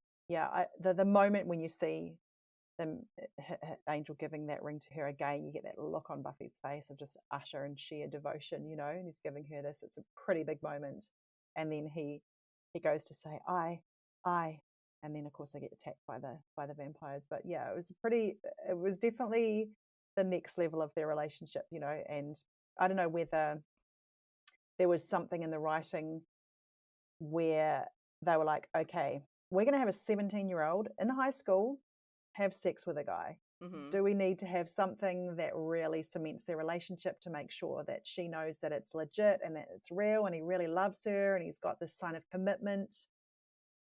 the moment when you see them, Angel giving that ring to her again, you get that look on Buffy's face of just utter and sheer devotion, and he's giving her this. It's a pretty big moment. And then he goes to say, I, and then of course they get attacked by the vampires. But yeah, it was definitely the next level of their relationship, and I don't know whether there was something in the writing where they were like, okay, we're going to have a 17-year-old in high school have sex with a guy. Mm-hmm. Do we need to have something that really cements their relationship to make sure that she knows that it's legit and that it's real and he really loves her and he's got this sign of commitment?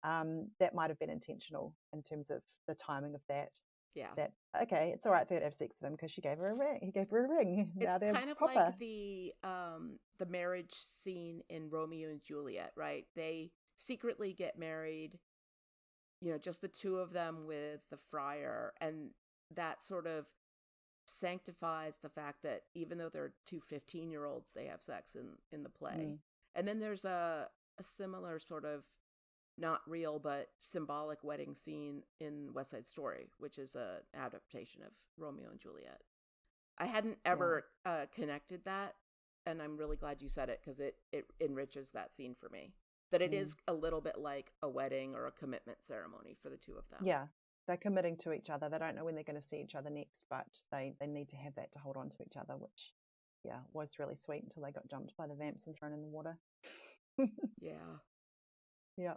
That might have been intentional in terms of the timing of that. Yeah. That, okay, it's all right for her to have sex with him because she gave her a ring. He gave her a ring. It's kind of proper. Like the marriage scene in Romeo and Juliet, right? They secretly get married, just the two of them with the friar, and that sort of sanctifies the fact that even though they're two 15-year-olds, they have sex in the play. And then there's a similar sort of not real but symbolic wedding scene in West Side Story, which is an adaptation of Romeo and Juliet. I hadn't ever connected that, and I'm really glad you said it because it enriches that scene for me. That it is a little bit like a wedding or a commitment ceremony for the two of them. Yeah, they're committing to each other. They don't know when they're going to see each other next, but they need to have that to hold on to each other, which was really sweet until they got jumped by the vamps and thrown in the water. Yeah. Yeah.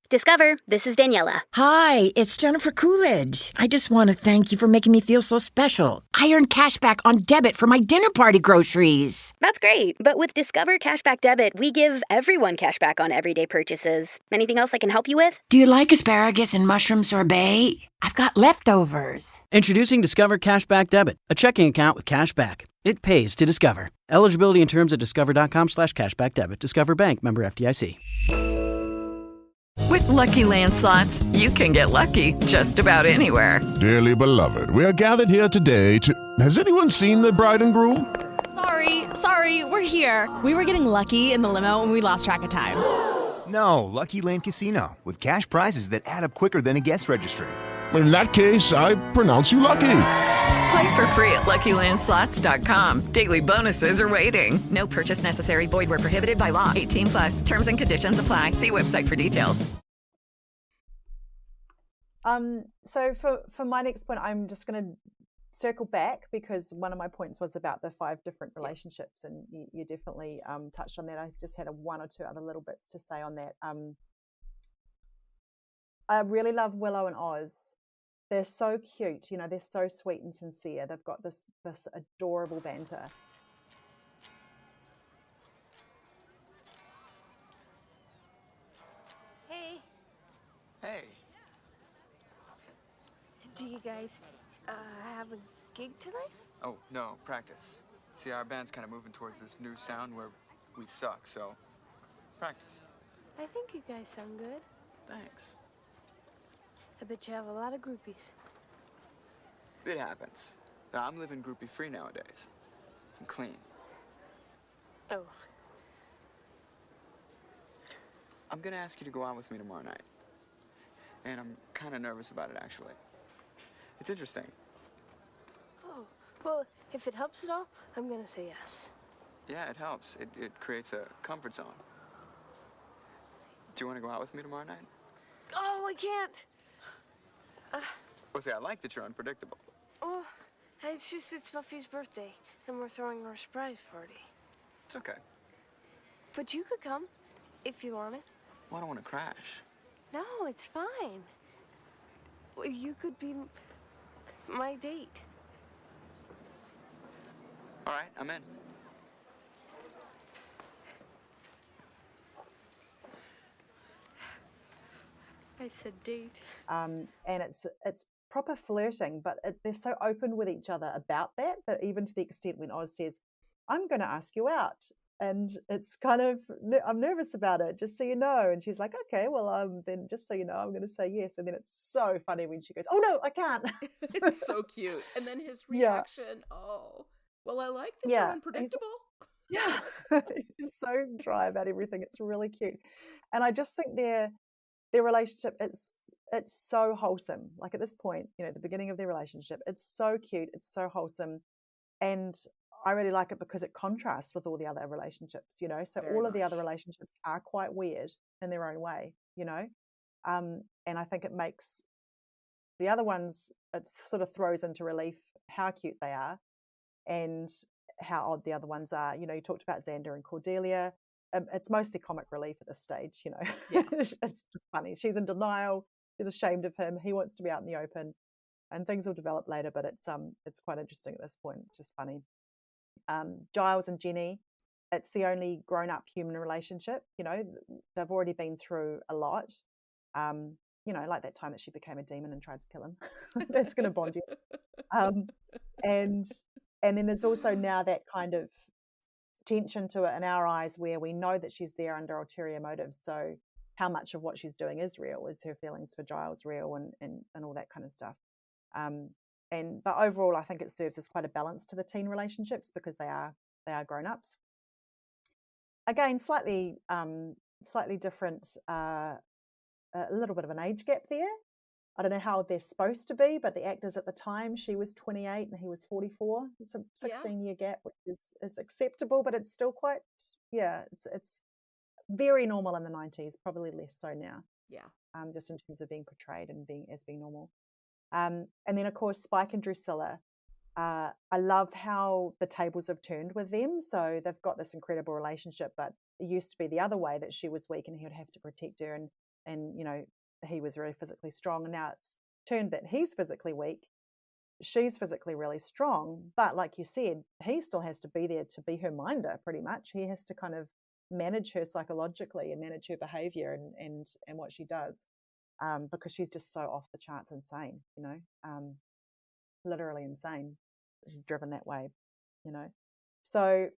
Discover, this is Daniela. Hi, it's Jennifer Coolidge. I just want to thank you for making me feel so special. I earned cash back on debit for my dinner party groceries. That's great, but with Discover Cashback Debit, we give everyone cash back on everyday purchases. Anything else I can help you with? Do you like asparagus and mushroom sorbet? I've got leftovers. Introducing Discover Cashback Debit, a checking account with cash back. It pays to Discover. Eligibility and terms at discover.com/cashbackdebit. Discover Bank, member FDIC. With Lucky Land Slots, you can get lucky just about anywhere. Dearly beloved, we are gathered here today to... Has anyone seen the bride and groom? Sorry, we're here. We were getting lucky in the limo and we lost track of time. No, Lucky Land Casino, with cash prizes that add up quicker than a guest registry. In that case, I pronounce you lucky. Play for free at LuckyLandSlots.com. Daily bonuses are waiting. No purchase necessary. Void where prohibited by law. 18+. Terms and conditions apply. See website for details. So for my next point, I'm just going to circle back because one of my points was about the 5 different relationships, and you definitely touched on that. I just had 1 or 2 other little bits to say on that. I really love Willow and Oz. They're so cute, they're so sweet and sincere. They've got this adorable banter. Hey. Hey. Do you guys have a gig tonight? Oh, no, practice. See, our band's kind of moving towards this new sound where we suck, so practice. I think you guys sound good. Thanks. I bet you have a lot of groupies. It happens. Now, I'm living groupie-free nowadays. I'm clean. Oh. I'm gonna ask you to go out with me tomorrow night. And I'm kind of nervous about it, actually. It's interesting. Oh, well, if it helps at all, I'm gonna say yes. Yeah, it helps. It creates a comfort zone. Do you want to go out with me tomorrow night? Oh, I can't. Well, see, I like that you're unpredictable. Oh, it's Buffy's birthday, and we're throwing our surprise party. It's okay. But you could come, if you wanted. Well, I don't want to crash. No, it's fine. Well, you could be my date. All right, I'm in. I said date. And it's proper flirting, but they're so open with each other about that even to the extent when Oz says, I'm going to ask you out. And it's kind of, I'm nervous about it, just so you know. And she's like, okay, well, then just so you know, I'm going to say yes. And then it's so funny when she goes, oh, no, I can't. It's so cute. And then his reaction, oh, well, I like that you're unpredictable. Yeah, he's just so dry about everything. It's really cute. And I just think their relationship, it's so wholesome. Like at this point, the beginning of their relationship, it's so cute. It's so wholesome. And I really like it because it contrasts with all the other relationships, so all of the other relationships are quite weird in their own way, and I think it makes the other ones, it sort of throws into relief how cute they are and how odd the other ones are. You talked about Xander and Cordelia. It's mostly comic relief at this stage, Yeah. It's just funny. She's in denial. She's ashamed of him. He wants to be out in the open, and things will develop later, but it's quite interesting at this point. It's just funny. Giles and Jenny, it's the only grown-up human relationship. They've already been through a lot. Like that time that she became a demon and tried to kill him. That's going to bond you. And then there's also now that kind of tension to it in our eyes where we know that she's there under ulterior motives. So how much of what she's doing is real? Is her feelings for Giles real and all that kind of stuff? But overall, I think it serves as quite a balance to the teen relationships because they are grown-ups. Again, slightly different, a little bit of an age gap there. I don't know how they're supposed to be, but the actors at the time, she was 28 and he was 44. It's a 16-year gap, which is acceptable, but it's still quite, it's very normal in the 90s, probably less so now. Yeah. Just in terms of being portrayed and being normal. And then, of course, Spike and Drusilla. I love how the tables have turned with them. So they've got this incredible relationship, but it used to be the other way, that she was weak and he would have to protect her, and you know, he was very physically strong, and now it's turned that he's physically weak, she's physically really strong, but like you said, he still has to be there to be her minder. Pretty much, he has to kind of manage her psychologically and manage her behavior and what she does, because she's just so off the charts insane, you know, literally insane. She's driven that way, you know. So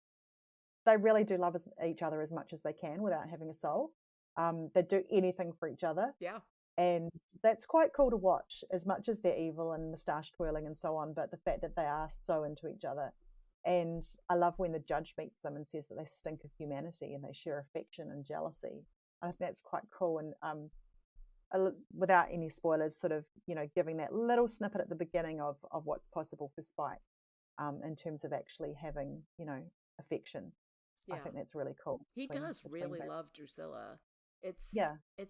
they really do love each other as much as they can without having a soul. They do anything for each other. Yeah. And that's quite cool to watch, as much as they're evil and moustache twirling and so on, but the fact that they are so into each other. And I love when the judge meets them and says that they stink of humanity and they share affection and jealousy. I think that's quite cool. And without any spoilers, sort of, you know, giving that little snippet at the beginning of what's possible for Spike, in terms of actually having, you know, affection. Yeah. I think that's really cool. He does really love Drusilla. It's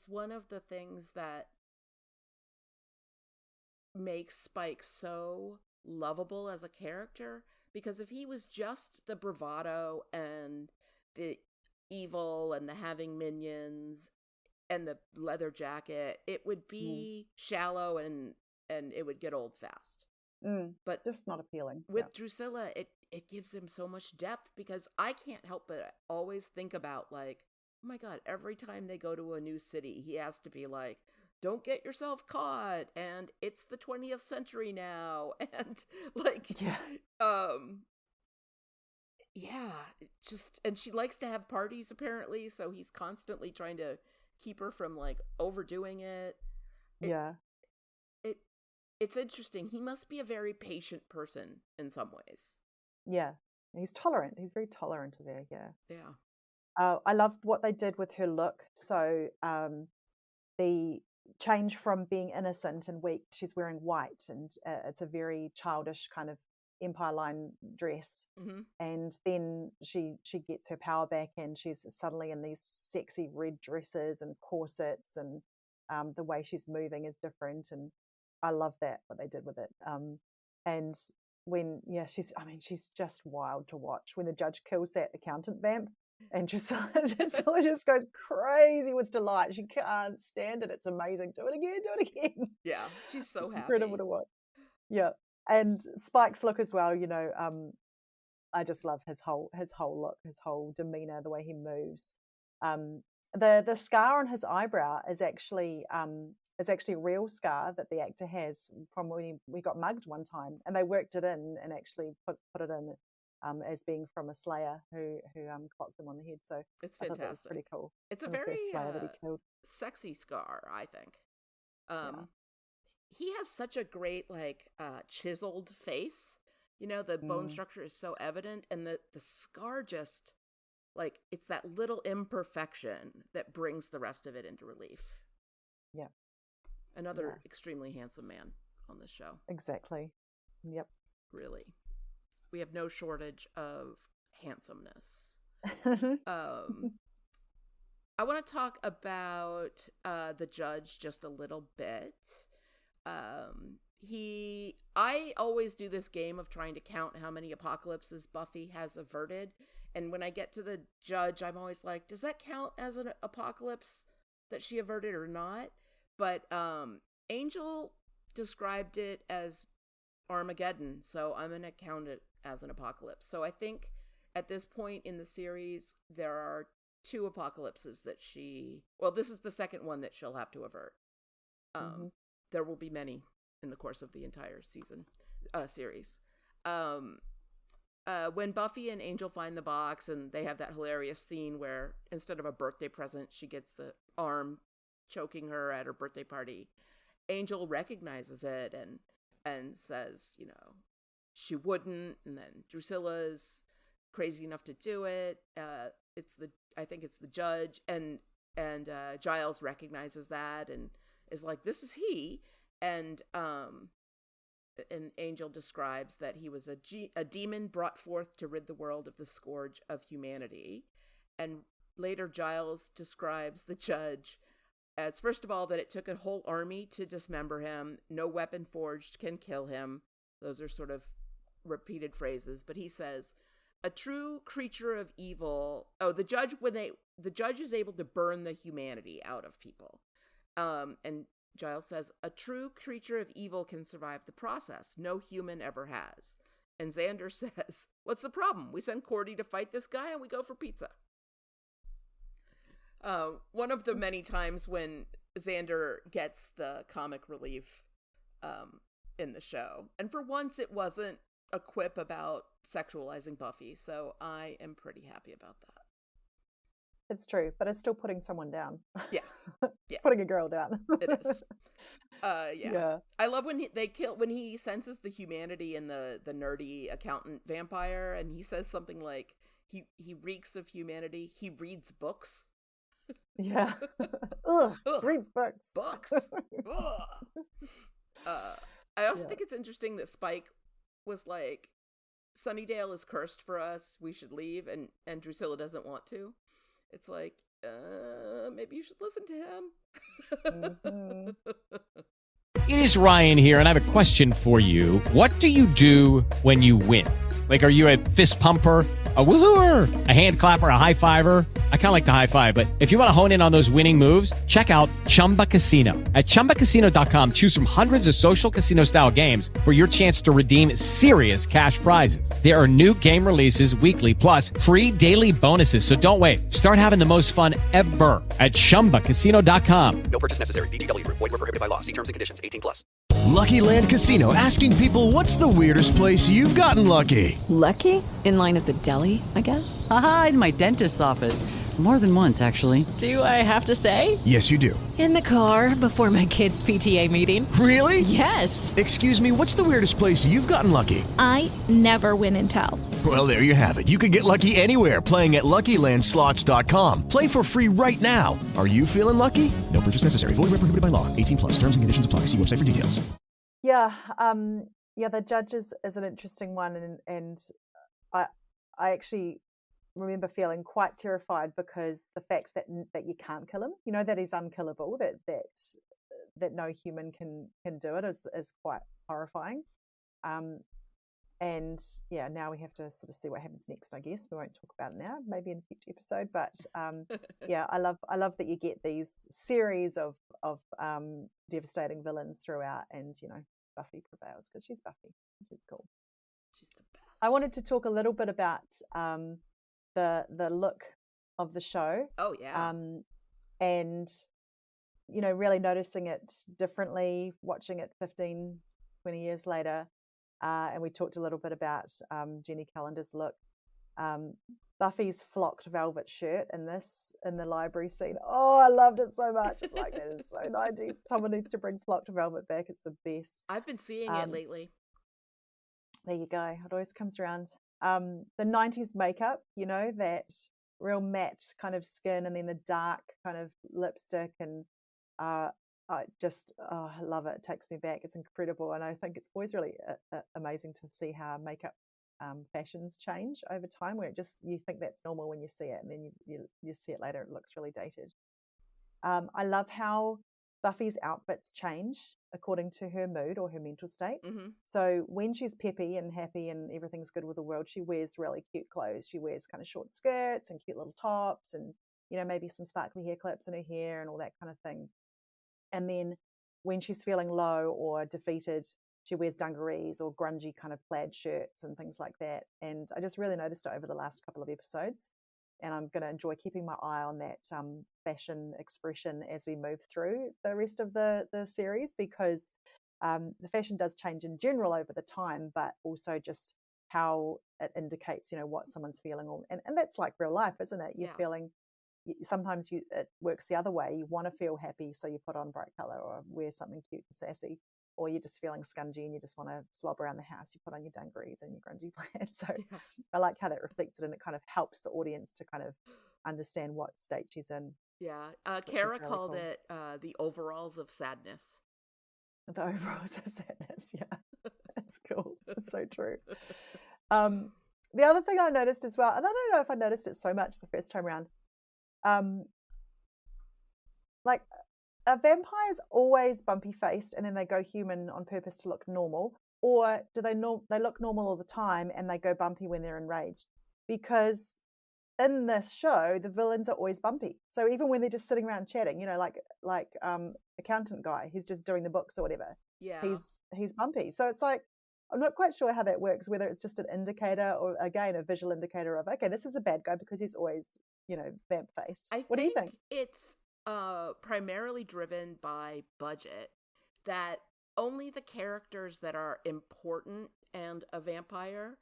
one of the things that makes Spike so lovable as a character, because if he was just the bravado and the evil and the having minions and the leather jacket, it would be shallow and it would get old fast. But just not appealing. With Drusilla, it gives him so much depth, because I can't help but always think about, like, oh my God, every time they go to a new city, he has to be like, don't get yourself caught, and it's the 20th century now, and like, and she likes to have parties apparently, so he's constantly trying to keep her from like overdoing it. It's interesting. He must be a very patient person in some ways. Yeah, he's tolerant. He's very tolerant of her. Yeah. I loved what they did with her look. So the change from being innocent and weak, she's wearing white, and it's a very childish kind of Empire line dress. And then she gets her power back, and she's suddenly in these sexy red dresses and corsets, and the way she's moving is different, and I love that, what they did with it. And when she's just wild to watch when the judge kills that accountant vamp, and Drusilla just goes crazy with delight. She can't stand it. It's amazing. Do it again. Yeah, she's so happy. Incredible to watch. Yeah. And Spike's look as well, you know, I just love his whole look, his whole demeanor, the way he moves. The scar on his eyebrow is actually a real scar that the actor has from when we got mugged one time, and they worked it in and actually put it in as being from a slayer who clocked him on the head. So it's fantastic. That was pretty cool. It's a very sexy scar, I think. He has such a great chiseled face. You know, the bone structure is so evident, and the scar just it's that little imperfection that brings the rest of it into relief. Yeah. Another extremely handsome man on this show. Exactly. Yep. Really. We have no shortage of handsomeness. I want to talk about the judge just a little bit. I always do this game of trying to count how many apocalypses Buffy has averted. And when I get to the judge, I'm always like, does that count as an apocalypse that she averted or not? But Angel described it as Armageddon, so I'm going to count it as an apocalypse. So I think at this point in the series, there are 2 apocalypses that this is the second one that she'll have to avert. There will be many in the course of the entire series. When Buffy and Angel find the box, and they have that hilarious scene where instead of a birthday present, she gets the arm choking her at her birthday party. Angel recognizes it and says, you know, she wouldn't, and then Drusilla's crazy enough to do it. I think it's the judge, and Giles recognizes that and is like, this is he. And Angel describes that he was a demon brought forth to rid the world of the scourge of humanity. And later Giles describes the judge as, first of all, that it took a whole army to dismember him. No weapon forged can kill him. Those are sort of repeated phrases, but he says, "A true creature of evil." Oh, the judge is able to burn the humanity out of people. And Giles says, "A true creature of evil can survive the process. No human ever has." And Xander says, "What's the problem? We send Cordy to fight this guy and we go for pizza." One of the many times when Xander gets the comic relief in the show. And for once, it wasn't a quip about sexualizing Buffy, so I am pretty happy about that. It's true, but it's still putting someone down. Yeah. It's putting a girl down. It is. Yeah. I love when when he senses the humanity in the nerdy accountant vampire, and he says something like, he reeks of humanity. He reads books. Yeah. Ugh, reads books. Books. I also think it's interesting that Spike was like, Sunnydale is cursed for us. We should leave. And Drusilla doesn't want to. It's like, maybe you should listen to him. It is Ryan here, and I have a question for you. What do you do when you win? Like, are you a fist pumper, a woohooer, a hand clapper, a high fiver? I kind of like the high five, but if you want to hone in on those winning moves, check out Chumba Casino. At ChumbaCasino.com, choose from hundreds of social casino-style games for your chance to redeem serious cash prizes. There are new game releases weekly, plus free daily bonuses. So don't wait. Start having the most fun ever at ChumbaCasino.com. No purchase necessary. VGW. Void were prohibited by law. See terms and conditions. 18+. Lucky Land Casino, asking people, what's the weirdest place you've gotten lucky? Lucky? In line at the deli, I guess? Aha, in my dentist's office. More than once, actually. Do I have to say? Yes, you do. In the car before my kids' PTA meeting. Really? Yes. Excuse me, what's the weirdest place you've gotten lucky? I never win and tell. Well, there you have it. You can get lucky anywhere, playing at LuckyLandSlots.com. Play for free right now. Are you feeling lucky? No purchase necessary. Void where prohibited by law. 18+. Terms and conditions apply. See website for details. Yeah. The judge is an interesting one, and I actually remember feeling quite terrified because the fact that you can't kill him, that he's unkillable, that no human can do it is quite horrifying. And yeah, now we have to sort of see what happens next. I guess we won't talk about it now, maybe in a future episode. But yeah, I love that you get these series of devastating villains throughout, and Buffy prevails because she's Buffy, which is cool. She's the best. I wanted to talk a little bit about the look of the show. Oh yeah. And really noticing it differently, watching it 15, 20 years later. And we talked a little bit about Jenny Callender's look. Buffy's flocked velvet shirt in the library scene. Oh, I loved it so much. It's like, that is so 90s. Someone needs to bring flocked velvet back. It's the best. I've been seeing it lately. There you go. It always comes around. The 90s makeup, that real matte kind of skin, and then the dark kind of lipstick, and I love it. It takes me back. It's incredible, and I think it's always really amazing to see how makeup fashions change over time, where you think that's normal when you see it, and then you see it later, it looks really dated. I love how Buffy's outfits change according to her mood or her mental state. Mm-hmm. So when she's peppy and happy and everything's good with the world, she wears really cute clothes. She wears kind of short skirts and cute little tops, and maybe some sparkly hair clips in her hair and all that kind of thing. And then when she's feeling low or defeated, she wears dungarees or grungy kind of plaid shirts and things like that. And I just really noticed it over the last couple of episodes. And I'm going to enjoy keeping my eye on that fashion expression as we move through the rest of the series, because the fashion does change in general over the time, but also just how it indicates, what someone's feeling. And that's like real life, isn't it? You're feeling, sometimes it works the other way. You want to feel happy, so you put on bright color or wear something cute and sassy. Or you're just feeling scungy and you just want to slob around the house, you put on your dungarees and your grungy plaid. So I like how that reflects it, and it kind of helps the audience to kind of understand what state she's in. Yeah. Kara really called it the overalls of sadness. The overalls of sadness, yeah. That's cool. That's so true. The other thing I noticed as well, and I don't know if I noticed it so much the first time around, like, a vampire's always bumpy faced and then they go human on purpose to look normal. or do they look normal all the time and they go bumpy when they're enraged? Because in this show, the villains are always bumpy. So even when they're just sitting around chatting, like accountant guy, he's just doing the books or whatever. Yeah. He's bumpy. So it's like, I'm not quite sure how that works, whether it's just an indicator or, again, a visual indicator of, okay, this is a bad guy because he's always, vamp face. What do you think? It's primarily driven by budget, that only the characters that are important and a vampire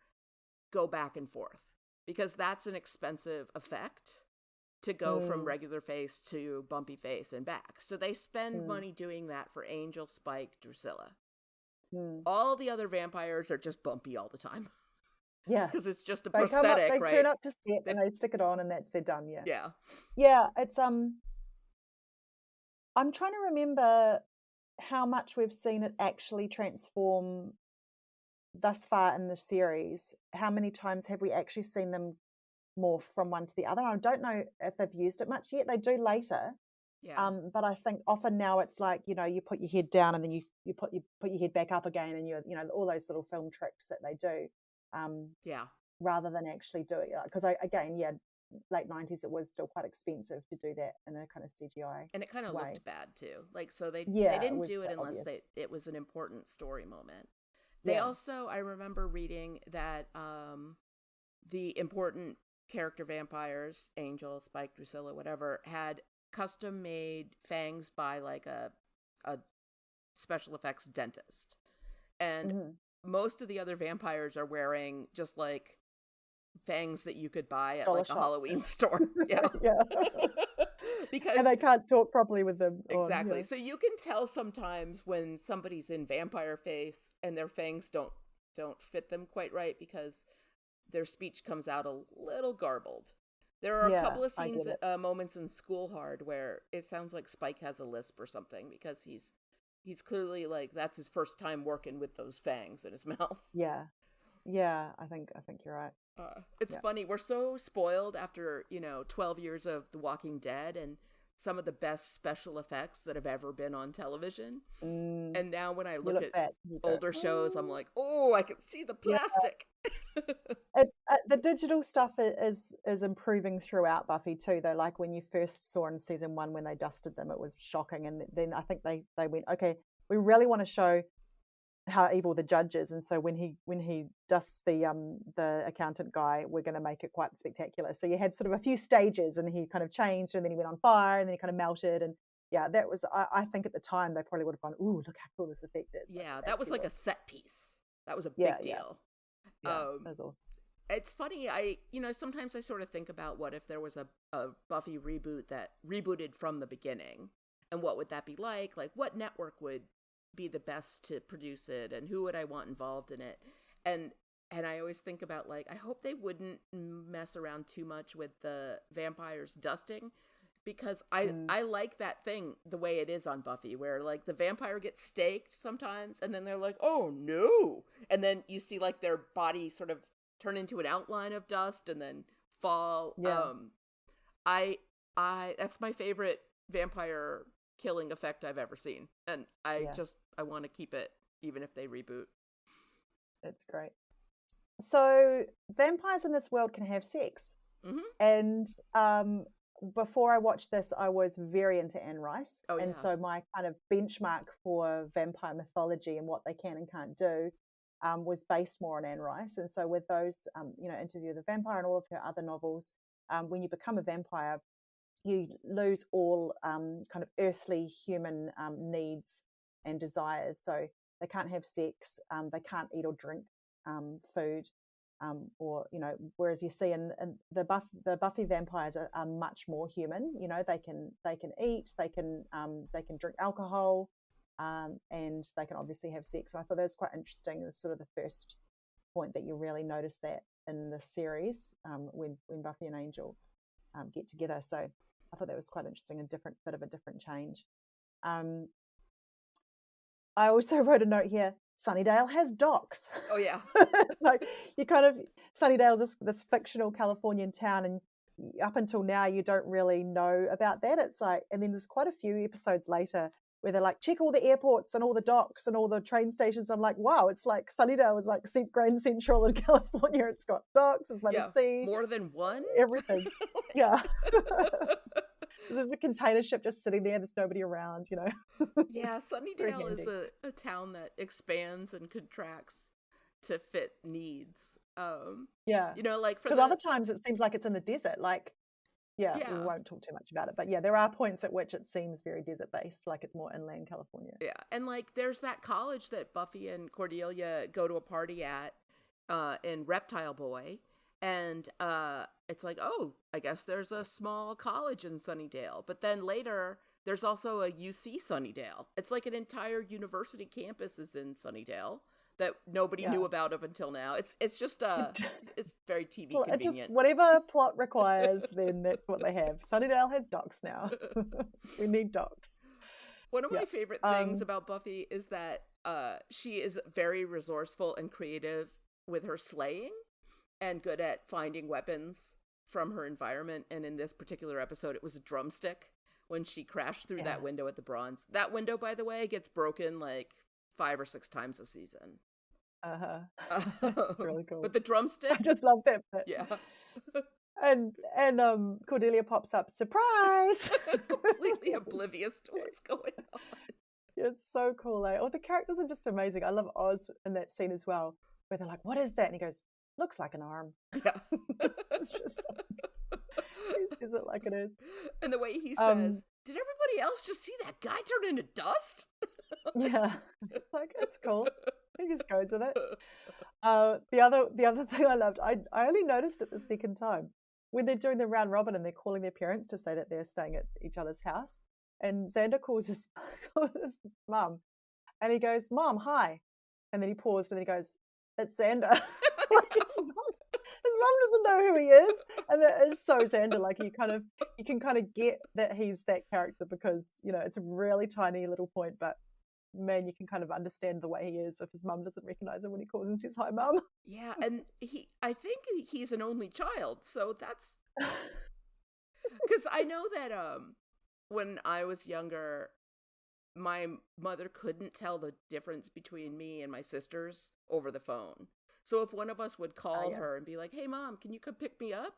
go back and forth, because that's an expensive effect to go from regular face to bumpy face and back. So they spend money doing that for Angel, Spike, Drusilla. All the other vampires are just bumpy all the time. Yeah. Because it's just a They prosthetic, they right? turn up to set and they stick it on and they're done, yeah. Yeah. Yeah, it's I'm trying to remember how much we've seen it actually transform thus far in the series. How many times have we actually seen them morph from one to the other? I don't know if they've used it much yet. They do later. Yeah. But I think often now it's like, you put your head down and then you put your head back up again, and all those little film tricks that they do. Yeah. Rather than actually do it, because late 90s it was still quite expensive to do that in a kind of CGI And it kind of way. looked bad too. Like, so they Yeah, didn't was do it unless obvious. it was an important story moment. They Yeah. also, I remember reading that the important character vampires, Angel, Spike, Drusilla, whatever, had custom made fangs by like a special effects dentist. And most of the other vampires are wearing just like fangs that you could buy at Dollar like shop. a Halloween store. Yeah. Yeah. Because And they can't talk properly with them on, exactly. yeah. So you can tell sometimes when somebody's in vampire face and their fangs don't fit them quite right, because their speech comes out a little garbled. There are a couple of scenes, moments in School Hard where it sounds like Spike has a lisp or something, because he's clearly like, that's his first time working with those fangs in his mouth. Yeah, I think you're right. It's funny. We're so spoiled after 12 years of The Walking Dead and some of the best special effects that have ever been on television. And now when I look at older shows, I'm like, oh, I can see the plastic. It's the digital stuff is improving throughout Buffy too, though. Like when you first saw in season 1 when they dusted them, it was shocking, and then I think they went, okay, we really want to show how evil the judge is, and so when he dusts the accountant guy, we're going to make it quite spectacular. So you had sort of a few stages, and he kind of changed, and then he went on fire, and then he kind of melted, and yeah, that was I think at the time they probably would have gone, ooh, look how cool this effect is. Yeah, that was like a set piece. That was a big deal. Yeah, that was awesome. It's funny, sometimes I sort of think about what if there was a Buffy reboot that rebooted from the beginning, and what would that be like? Like, what network would be the best to produce it, and who would I want involved in it? And I always think about, like, I hope they wouldn't mess around too much with the vampires dusting, because I like that thing the way it is on Buffy, where like the vampire gets staked sometimes and then they're like, oh no, and then you see like their body sort of turn into an outline of dust and then fall. I that's my favorite vampire killing effect I've ever seen, and I want to keep it even if they reboot. It's great. So vampires in this world can have sex, and before I watched this, I was very into Anne Rice, and so my kind of benchmark for vampire mythology and what they can and can't do was based more on Anne Rice. And so with those, Interview with the Vampire and all of her other novels, when you become a vampire, you lose all kind of earthly human needs and desires. So they can't have sex, they can't eat or drink food, or whereas you see in the Buffy vampires are much more human. They can eat, they can drink alcohol, and they can obviously have sex. So I thought that was quite interesting. It's sort of the first point that you really notice that in the series when Buffy and Angel get together. So I thought that was quite interesting, bit of a different change. I also wrote a note here. Sunnydale has docks. Oh yeah. Like Sunnydale's this fictional Californian town, and up until now you don't really know about that. It's like, and then there's quite a few episodes later where they're like, check all the airports and all the docks and all the train stations. I'm like, wow, it's like Sunnydale is like Grand Central in California. It's got docks, it's by the sea. More than one? Everything. Yeah. There's a container ship just sitting there. There's nobody around, you know. Yeah, Sunnydale is a town that expands and contracts to fit needs. Yeah. You know, like because other times it seems like it's in the desert. Like, yeah, we won't talk too much about it. But yeah, there are points at which it seems very desert based, like it's more inland California. Yeah. And like there's that college that Buffy and Cordelia go to a party at in Reptile Boy. And it's like, oh, I guess there's a small college in Sunnydale. But then later, there's also a UC Sunnydale. It's like an entire university campus is in Sunnydale that nobody knew about up until now. It's just it's very TV convenient. Just whatever plot requires, then that's what they have. Sunnydale has docks now. We need docks. One of my favorite things about Buffy is that she is very resourceful and creative with her slaying. And good at finding weapons from her environment. And in this particular episode, it was a drumstick when she crashed through that window at the Bronze. That window, by the way, gets broken like 5 or 6 times a season. It's really cool. But the drumstick, I just love that bit. Yeah. And Cordelia pops up, surprise! Completely oblivious to what's going on. It's so cool, eh? Oh, the characters are just amazing. I love Oz in that scene as well, where they're like, what is that? And he goes, looks like an arm. Yeah. It's just so, he says it like it is. And the way he says, did everybody else just see that guy turn into dust? Yeah. It's like, it's cool. He just goes with it. The other thing I loved, I only noticed it the second time, when they're doing the round robin and they're calling their parents to say that they're staying at each other's house. And Xander calls his mum. And he goes, Mom, hi. And then he paused and then he goes, it's Xander. Like his mum doesn't know who he is, and that is so Xander. Like you can kind of get that he's that character because you know it's a really tiny little point, but man, you can kind of understand the way he is if his mum doesn't recognize him when he calls and says hi, Mum. Yeah, and I think he's an only child, so that's because I know that when I was younger, my mother couldn't tell the difference between me and my sisters over the phone. So if one of us would call her and be like, hey, Mom, can you come pick me up?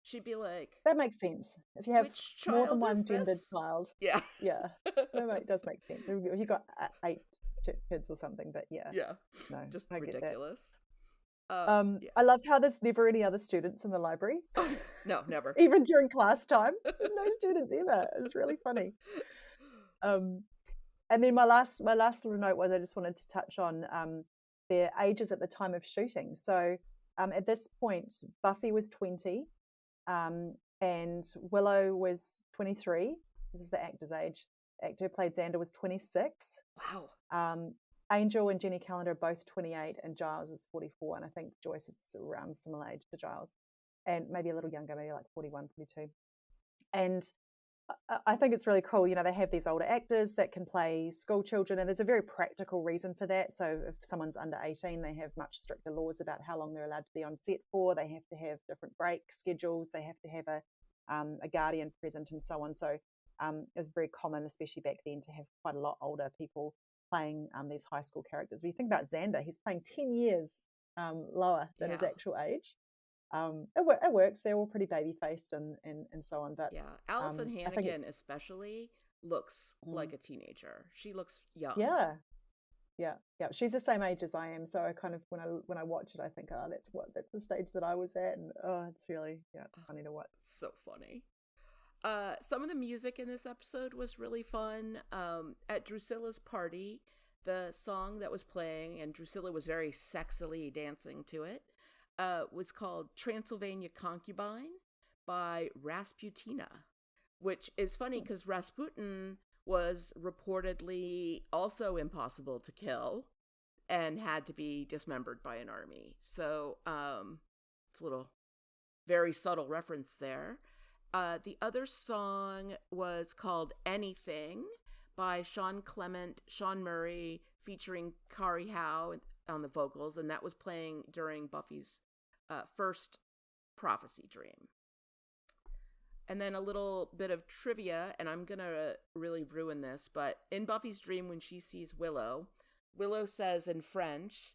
She'd be like... That makes sense. If you have more than one gendered child. Yeah. Yeah. That does make sense. If you've got 8 kids or something, but yeah. Yeah. No, just ridiculous. I love how there's never any other students in the library. No, never. Even during class time. There's no students ever. It's really funny. And then my last little note was I just wanted to touch on their ages at the time of shooting. So at this point, Buffy was 20 and Willow was 23. This is the actor's age. The actor who played Xander was 26. Wow. Angel and Jenny Calendar are both 28 and Giles is 44. And I think Joyce is around similar age to Giles and maybe a little younger, maybe like 41, 42. And I think it's really cool. You know, they have these older actors that can play school children, and there's a very practical reason for that. So if someone's under 18, they have much stricter laws about how long they're allowed to be on set for. They have to have different break schedules. They have to have a guardian present and so on. So it was very common, especially back then, to have quite a lot older people playing these high school characters. When you think about Xander, he's playing 10 years lower than his actual age. It works. They're all pretty baby faced and so on. But yeah, Allison Hannigan especially looks like a teenager. She looks young. Yeah. She's the same age as I am. So I kind of when I watch it, I think, that's the stage that I was at, and it's really funny to watch. It's so funny. Some of the music in this episode was really fun. At Drusilla's party, the song that was playing, and Drusilla was very sexily dancing to it, was called Transylvania Concubine by Rasputina, which is funny because Rasputin was reportedly also impossible to kill and had to be dismembered by an army. So it's a little very subtle reference there. The other song was called Anything by Sean Clement, Sean Murray, featuring Kari Howe on the vocals, and that was playing during Buffy's first prophecy dream. And then a little bit of trivia, and I'm going to really ruin this, but in Buffy's dream when she sees Willow, Willow says in French,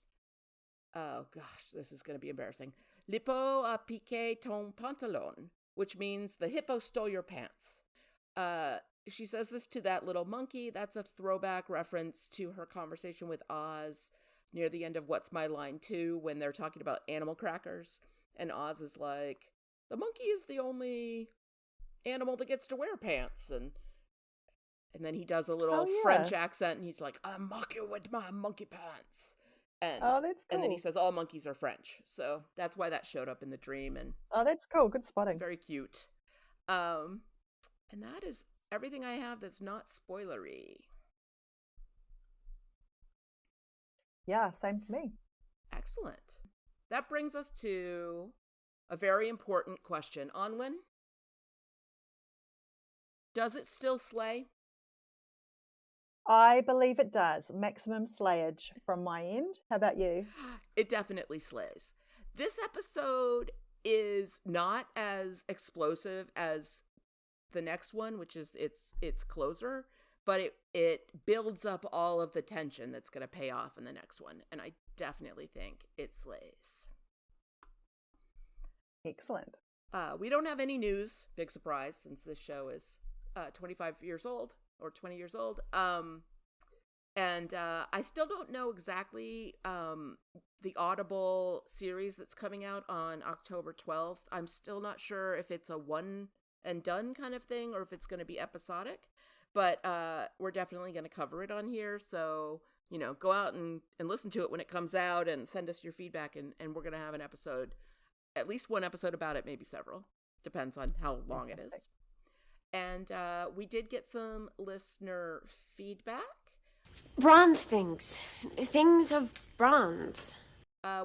oh gosh, this is going to be embarrassing, "L'hippo a piqué ton pantalon," which means the hippo stole your pants. She says this to that little monkey. That's a throwback reference to her conversation with Oz near the end of What's My Line 2 when they're talking about animal crackers. And Oz is like, the monkey is the only animal that gets to wear pants. And then he does a little French accent and he's like, "I mock you with my monkey pants." And, that's cool. And then he says all monkeys are French. So that's why that showed up in the dream. And that's cool. Good spotting. Very cute. And that is everything I have that's not spoilery. Yeah, same for me. Excellent. That brings us to a very important question. Anwen, does it still slay? I believe it does. Maximum slayage from my end. How about you? It definitely slays. This episode is not as explosive as the next one, which is its closer, but it builds up all of the tension that's going to pay off in the next one, and I definitely think it slays. Excellent. We don't have any news, big surprise, since this show is 25 years old or 20 years old. And I still don't know exactly the Audible series that's coming out on October 12th. I'm still not sure if it's a one and done kind of thing or if it's going to be episodic, but we're definitely going to cover it on here. So, go out and listen to it when it comes out and send us your feedback. And we're going to have an episode, at least one episode about it, maybe several. Depends on how long it is. And we did get some listener feedback. Bronze things. Things of bronze.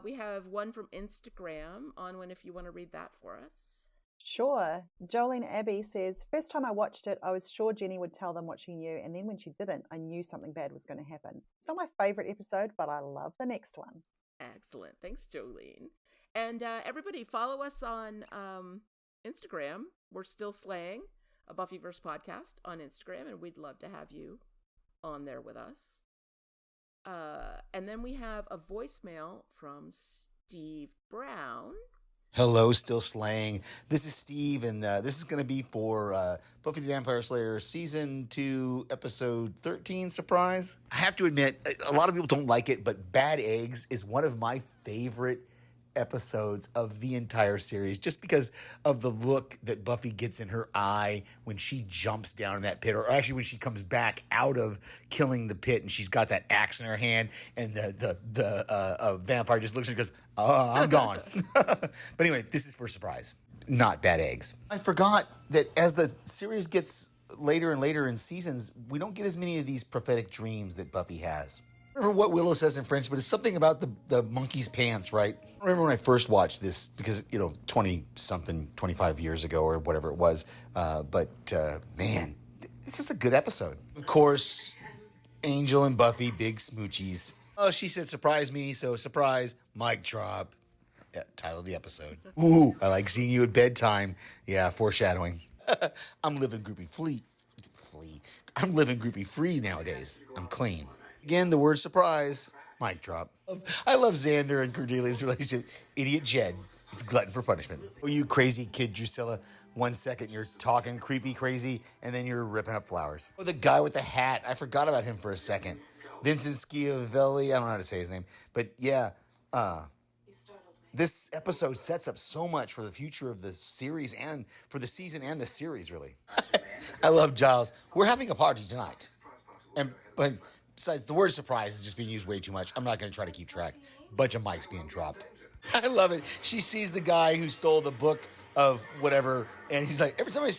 We have one from Instagram. Anwen, if you want to read that for us. Sure. Jolene Abbey says, first time I watched it, I was sure Jenny would tell them what she knew, and then when she didn't, I knew something bad was going to happen. It's not my favorite episode, but I love the next one. Excellent. Thanks, Jolene. And everybody, follow us on Instagram. We're still slaying a Buffyverse podcast on Instagram, and we'd love to have you on there with us. And then we have a voicemail from Steve Brown. Hello, still slaying. This is Steve, and this is going to be for Buffy the Vampire Slayer Season 2, Episode 13, surprise. I have to admit, a lot of people don't like it, but Bad Eggs is one of my favorite episodes of the entire series, just because of the look that Buffy gets in her eye when she jumps down in that pit, or actually when she comes back out of killing the pit and she's got that axe in her hand, and the vampire just looks at her and goes, "Oh, I'm gone." But anyway, this is for surprise, not Bad Eggs. I forgot that as the series gets later and later in seasons, we don't get as many of these prophetic dreams that Buffy has. I don't remember what Willow says in French, but it's something about the monkey's pants, right? I remember when I first watched this, because, 25 years ago or whatever it was. But man, it's just a good episode. Of course, Angel and Buffy, big smoochies. Oh, she said, surprise me, so surprise, mic drop. Yeah, title of the episode. Ooh, I like seeing you at bedtime. Yeah, foreshadowing. I'm living groupie free. I'm living groupie free nowadays. I'm clean. Again, the word surprise, mic drop. I love Xander and Cordelia's relationship. Idiot Jed is glutton for punishment. Oh, you crazy kid, Drusilla. 1 second you're talking creepy crazy, and then you're ripping up flowers. Oh, the guy with the hat. I forgot about him for a second. Vincent Schiavelli. I don't know how to say his name. But yeah, this episode sets up so much for the future of the series and for the season and the series, really. I love Giles. We're having a party tonight. But besides, the word surprise is just being used way too much. I'm not going to try to keep track. Bunch of mics being dropped. I love it. She sees the guy who stole the book of whatever, and he's like, every time I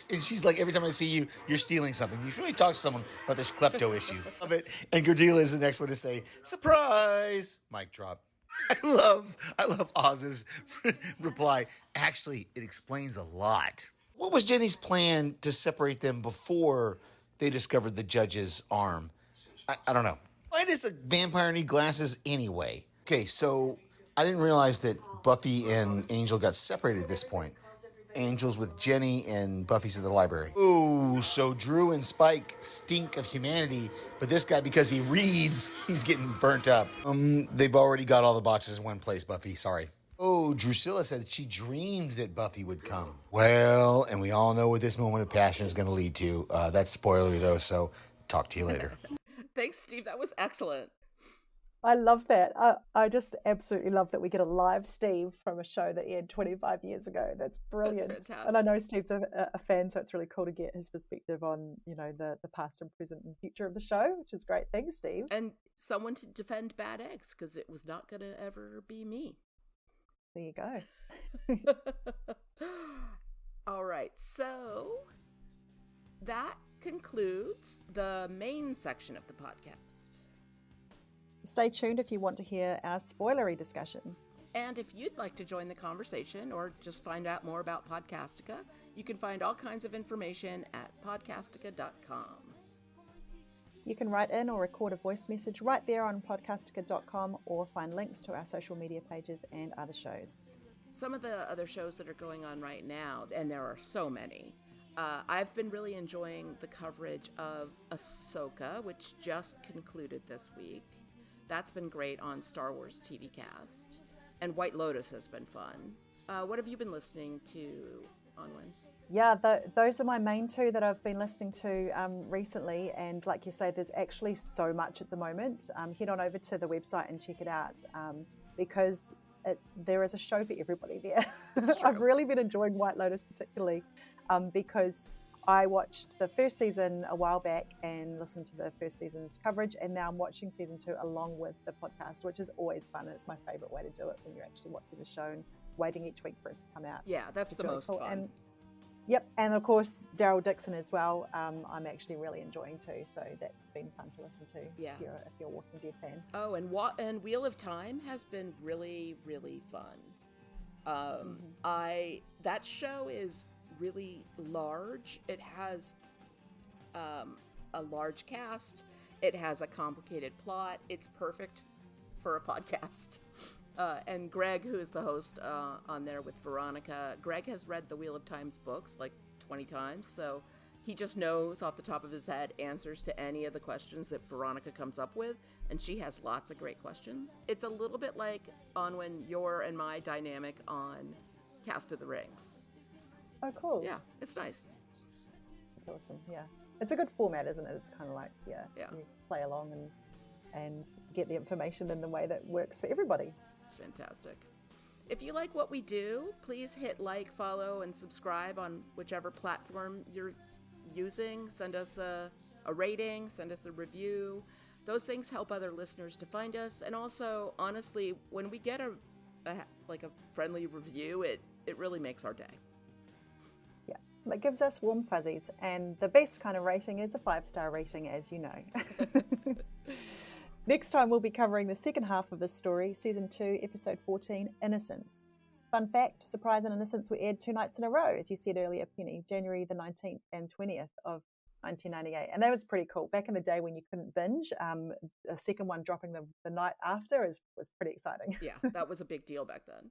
see you, you're stealing something. You should really talk to someone about this klepto issue. Love it. And Cordelia is the next one to say, surprise! Mic drop. I love Oz's reply. Actually, it explains a lot. What was Jenny's plan to separate them before they discovered the judge's arm? I don't know. Why does a vampire need glasses anyway? Okay, so I didn't realize that Buffy and Angel got separated at this point. Angels with Jenny and Buffy's at the library. Ooh, so Drew and Spike stink of humanity, but this guy, because he reads, he's getting burnt up. They've already got all the boxes in one place, Buffy. Sorry. Oh, Drusilla said she dreamed that Buffy would come. Well, and we all know what this moment of passion is going to lead to. That's spoiler, though, so talk to you later. Thanks, Steve. That was excellent. I love that. I just absolutely love that we get a live Steve from a show that aired 25 years ago. That's brilliant. That's fantastic. And I know Steve's a fan, so it's really cool to get his perspective on, the past and present and future of the show, which is great. Thanks, Steve. And someone to defend bad eggs, because it was not going to ever be me. There you go. All right, so that concludes the main section of the podcast. Stay tuned if you want to hear our spoilery discussion. And if you'd like to join the conversation or just find out more about Podcastica, you can find all kinds of information at podcastica.com. You can write in or record a voice message right there on podcastica.com or find links to our social media pages and other shows. Some of the other shows that are going on right now, and there are so many, I've been really enjoying the coverage of Ahsoka, which just concluded this week. That's been great on Star Wars TV Cast. And White Lotus has been fun. What have you been listening to, Anwen? Yeah, those are my main two that I've been listening to recently. And like you say, there's actually so much at the moment. Head on over to the website and check it out because there is a show for everybody there. I've really been enjoying White Lotus particularly because I watched the first season a while back and listened to the first season's coverage, and now I'm watching season 2 along with the podcast, which is always fun. It's my favorite way to do it when you're actually watching the show and waiting each week for it to come out. Yeah, that's the most fun. And of course Daryl Dixon as well. I'm actually really enjoying too, so that's been fun to listen to. Yeah, if you're a Walking Dead fan. Oh, and Wheel of Time has been really, really fun. That show is really large. It has a large cast. It has a complicated plot. It's perfect for a podcast. And Greg, who is the host on there with Veronica, Greg has read the Wheel of Time's books like 20 times, so he just knows off the top of his head answers to any of the questions that Veronica comes up with, and she has lots of great questions. It's a little bit like Anwen, your and my dynamic on Cast of the Rings. Oh, cool. Yeah, it's nice. It's awesome, yeah. It's a good format, isn't it? It's kind of like, you play along and get the information in the way that works for everybody. It's fantastic. If you like what we do, please hit like, follow, and subscribe on whichever platform you're using. Send us a rating, send us a review. Those things help other listeners to find us. And also, honestly, when we get a friendly review, it really makes our day. Yeah, it gives us warm fuzzies. And the best kind of rating is a 5-star rating, as you know. Next time, we'll be covering the second half of this story, Season 2, Episode 14, Innocence. Fun fact, Surprise and Innocence were aired 2 nights in a row, as you said earlier, Penny, January the 19th and 20th of 1998. And that was pretty cool. Back in the day when you couldn't binge, a second one dropping the night after was pretty exciting. Yeah, that was a big deal back then.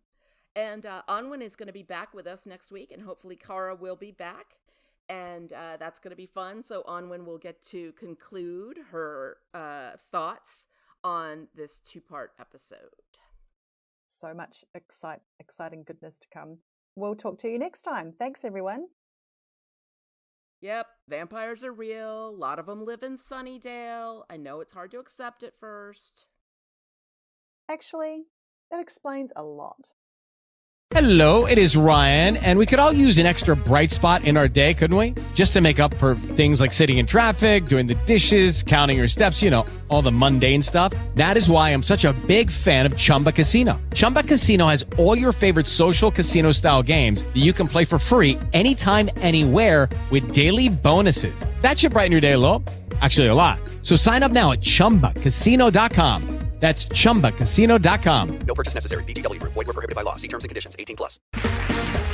And Anwen is going to be back with us next week, and hopefully Kara will be back. And that's going to be fun. So Anwen will get to conclude her thoughts on this 2-part episode. So much exciting goodness to come. We'll talk to you next time. Thanks, everyone. Yep, vampires are real. A lot of them live in Sunnydale. I know it's hard to accept at first. Actually, that explains a lot. Hello, it is Ryan, and we could all use an extra bright spot in our day, couldn't we? Just to make up for things like sitting in traffic, doing the dishes, counting your steps, all the mundane stuff. That is why I'm such a big fan of Chumba Casino. Chumba Casino has all your favorite social casino-style games that you can play for free anytime, anywhere with daily bonuses. That should brighten your day a little. Actually, a lot. So sign up now at ChumbaCasino.com. That's ChumbaCasino.com. No purchase necessary. BTW. Void where prohibited by law. See terms and conditions. 18+.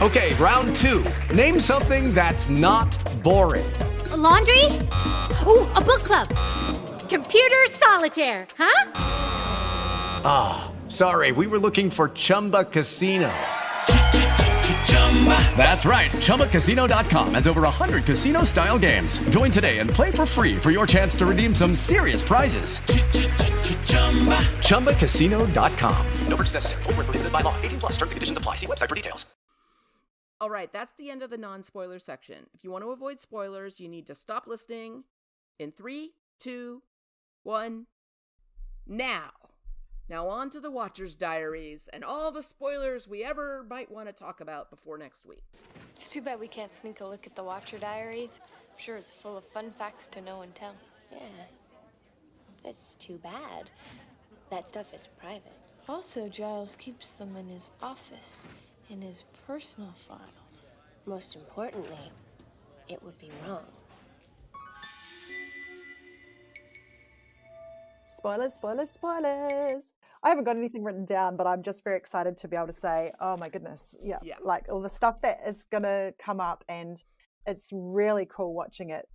Okay, round 2. Name something that's not boring. A laundry? Ooh, a book club. Computer solitaire, huh? Ah, sorry. We were looking for Chumba Casino. That's right. ChumbaCasino.com has over 100 casino-style games. Join today and play for free for your chance to redeem some serious prizes. ChumbaCasino.com. No purchase necessary. Void where prohibited by law. 18 plus. Terms and conditions apply. See website for details. All right, that's the end of the non-spoiler section. If you want to avoid spoilers, you need to stop listening in 3, 2, 1, now. Now on to the Watcher's Diaries and all the spoilers we ever might want to talk about before next week. It's too bad we can't sneak a look at the Watcher Diaries. I'm sure it's full of fun facts to know and tell. Yeah, that's too bad. That stuff is private. Also, Giles keeps them in his office, in his personal files. Most importantly, it would be wrong. Spoilers, spoilers, spoilers. I haven't got anything written down, but I'm just very excited to be able to say, oh my goodness, yeah. Like all the stuff that is going to come up, and it's really cool watching it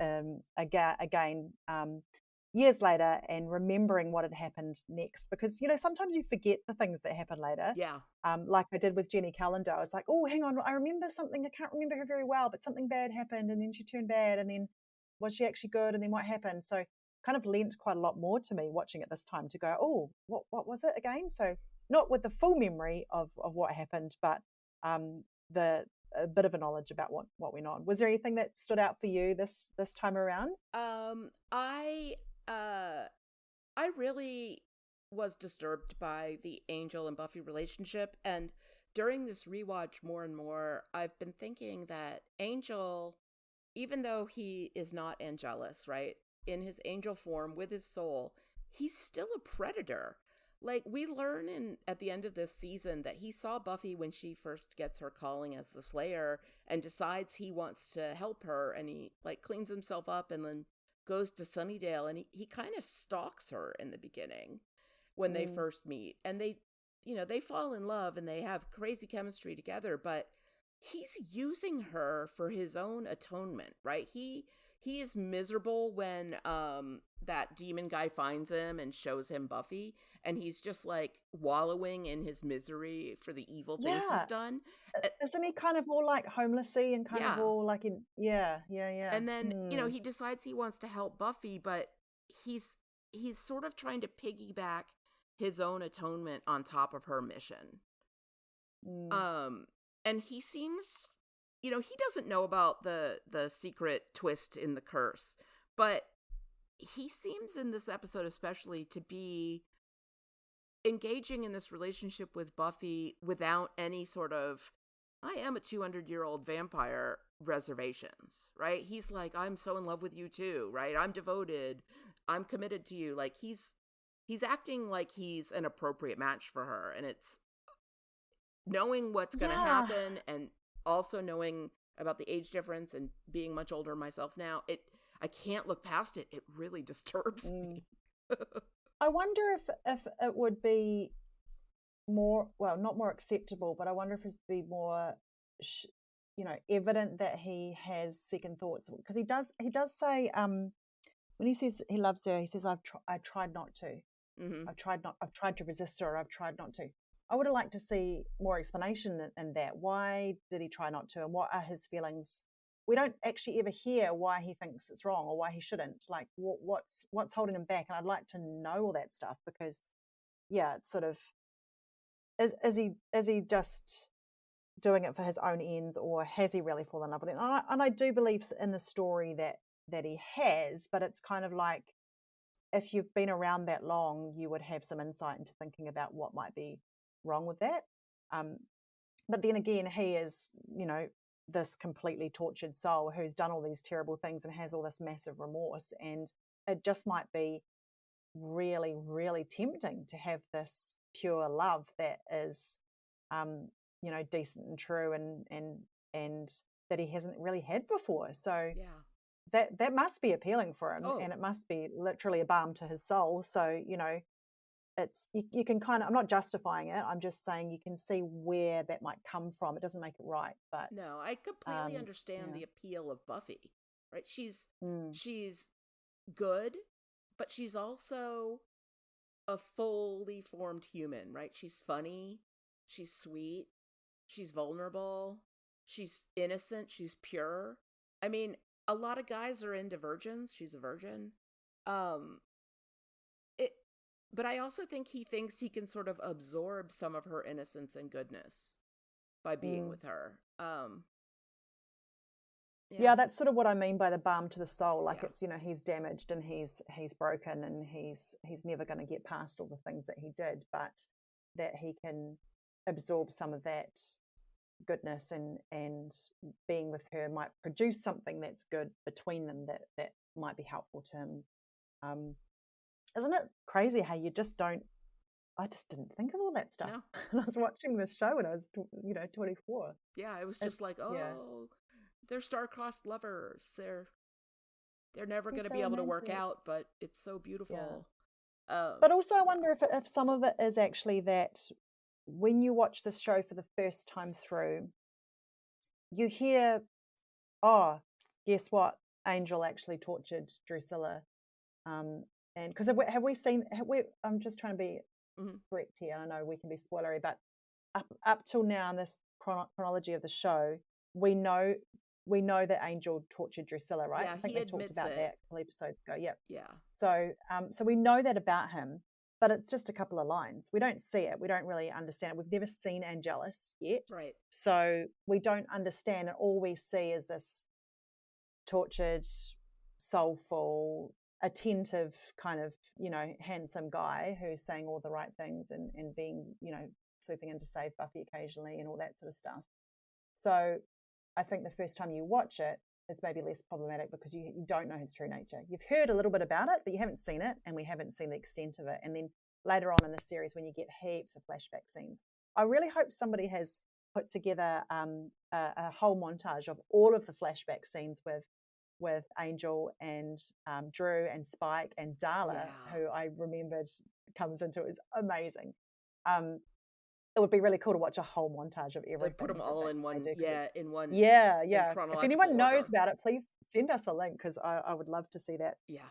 again years later and remembering what had happened next, because, you know, sometimes you forget the things that happen later. Yeah. Like I did with Jenny Calendar. I was like, oh, hang on, I remember something. I can't remember her very well, but something bad happened, and then she turned bad, and then was she actually good, and then what happened? So kind of lent quite a lot more to me watching it this time to go, oh, what was it again? So not with the full memory of what happened, but a bit of a knowledge about what went on. Was there anything that stood out for you this time around? I really was disturbed by the Angel and Buffy relationship, and during this rewatch more and more, I've been thinking that Angel, even though he is not Angelus, right? In his angel form with his soul, he's still a predator. Like, we learn at the end of this season that he saw Buffy when she first gets her calling as the Slayer and decides he wants to help her, and he like cleans himself up and then goes to Sunnydale, and he kind of stalks her in the beginning when they first meet, and they fall in love and they have crazy chemistry together, but he's using her for his own atonement, right? He is miserable when that demon guy finds him and shows him Buffy, and he's just like wallowing in his misery for the evil things he's done. Isn't he kind of all like homelessy and kind of all like in yeah. And then he decides he wants to help Buffy, but he's sort of trying to piggyback his own atonement on top of her mission. And he seems, he doesn't know about the secret twist in the curse, but he seems in this episode especially to be engaging in this relationship with Buffy without any sort of, I am a 200-year-old vampire reservations, right? He's like, I'm so in love with you too, right? I'm devoted. I'm committed to you. Like he's acting like he's an appropriate match for her. And it's knowing what's going to happen, and also knowing about the age difference and being much older myself now, I can't look past it. It really disturbs me. I wonder if it would be more, well, not more acceptable, but I wonder if it'd be more, evident that he has second thoughts, because he does say when he says he loves her, he says I tried not to. Mm-hmm. I've tried to resist her. I've tried not to. I would have liked to see more explanation in that. Why did he try not to, and what are his feelings? We don't actually ever hear why he thinks it's wrong or why he shouldn't. Like what's holding him back? And I'd like to know all that stuff, because it's sort of, is he just doing it for his own ends, or has he really fallen in love with it? And I do believe in the story that he has, but it's kind of like, if you've been around that long, you would have some insight into thinking about what might be wrong with that. But then again, he is, this completely tortured soul who's done all these terrible things and has all this massive remorse, and it just might be really, really tempting to have this pure love that is decent and true and that he hasn't really had before. So that must be appealing for him, and it must be literally a balm to his soul. So it's you can kind of, I'm not justifying it, I'm just saying you can see where that might come from. It doesn't make it right, but no, I completely understand the appeal of Buffy, right? She's good, but she's also a fully formed human, right? She's funny, she's sweet, she's vulnerable, She's innocent. She's pure. I mean, a lot of guys are into virgins. She's a virgin. But I also think he thinks he can sort of absorb some of her innocence and goodness by being with her. Yeah, that's sort of what I mean by the balm to the soul. Like it's, you know, he's damaged and he's broken and he's never going to get past all the things that he did, but that he can absorb some of that goodness and being with her might produce something that's good between them that might be helpful to him. Isn't it crazy how you just don't? I just didn't think of all that stuff. No. I was watching this show when I was, 24. Yeah, it was just they're star-crossed lovers. They're never going to be able to work out, but it's so beautiful. Yeah. But also, I wonder if some of it is actually that when you watch this show for the first time through, you hear, oh, guess what? Angel actually tortured Drusilla. And because have we seen? I'm just trying to be correct here. I know we can be spoilery, but up till now in this chronology of the show, we know that Angel tortured Drusilla, right? Yeah, I think he they talked about that a couple episodes ago. Yep. Yeah. So we know that about him, but it's just a couple of lines. We don't see it. We don't really understand it. We've never seen Angelus yet. Right. So we don't understand it. All we see is this tortured, soulful, attentive kind of, handsome guy who's saying all the right things and being, swooping in to save Buffy occasionally and all that sort of stuff. So I think the first time you watch it, it's maybe less problematic because you don't know his true nature. You've heard a little bit about it, but you haven't seen it, and we haven't seen the extent of it. And then later on in the series, when you get heaps of flashback scenes, I really hope somebody has put together a whole montage of all of the flashback scenes with Angel and Drew and Spike and Darla, who I remembered comes into it, is amazing. It would be really cool to watch a whole montage of everything. Put them all in one, in one. Yeah. chronological If anyone knows order. about it, please send us a link because I would love to see that. Yeah.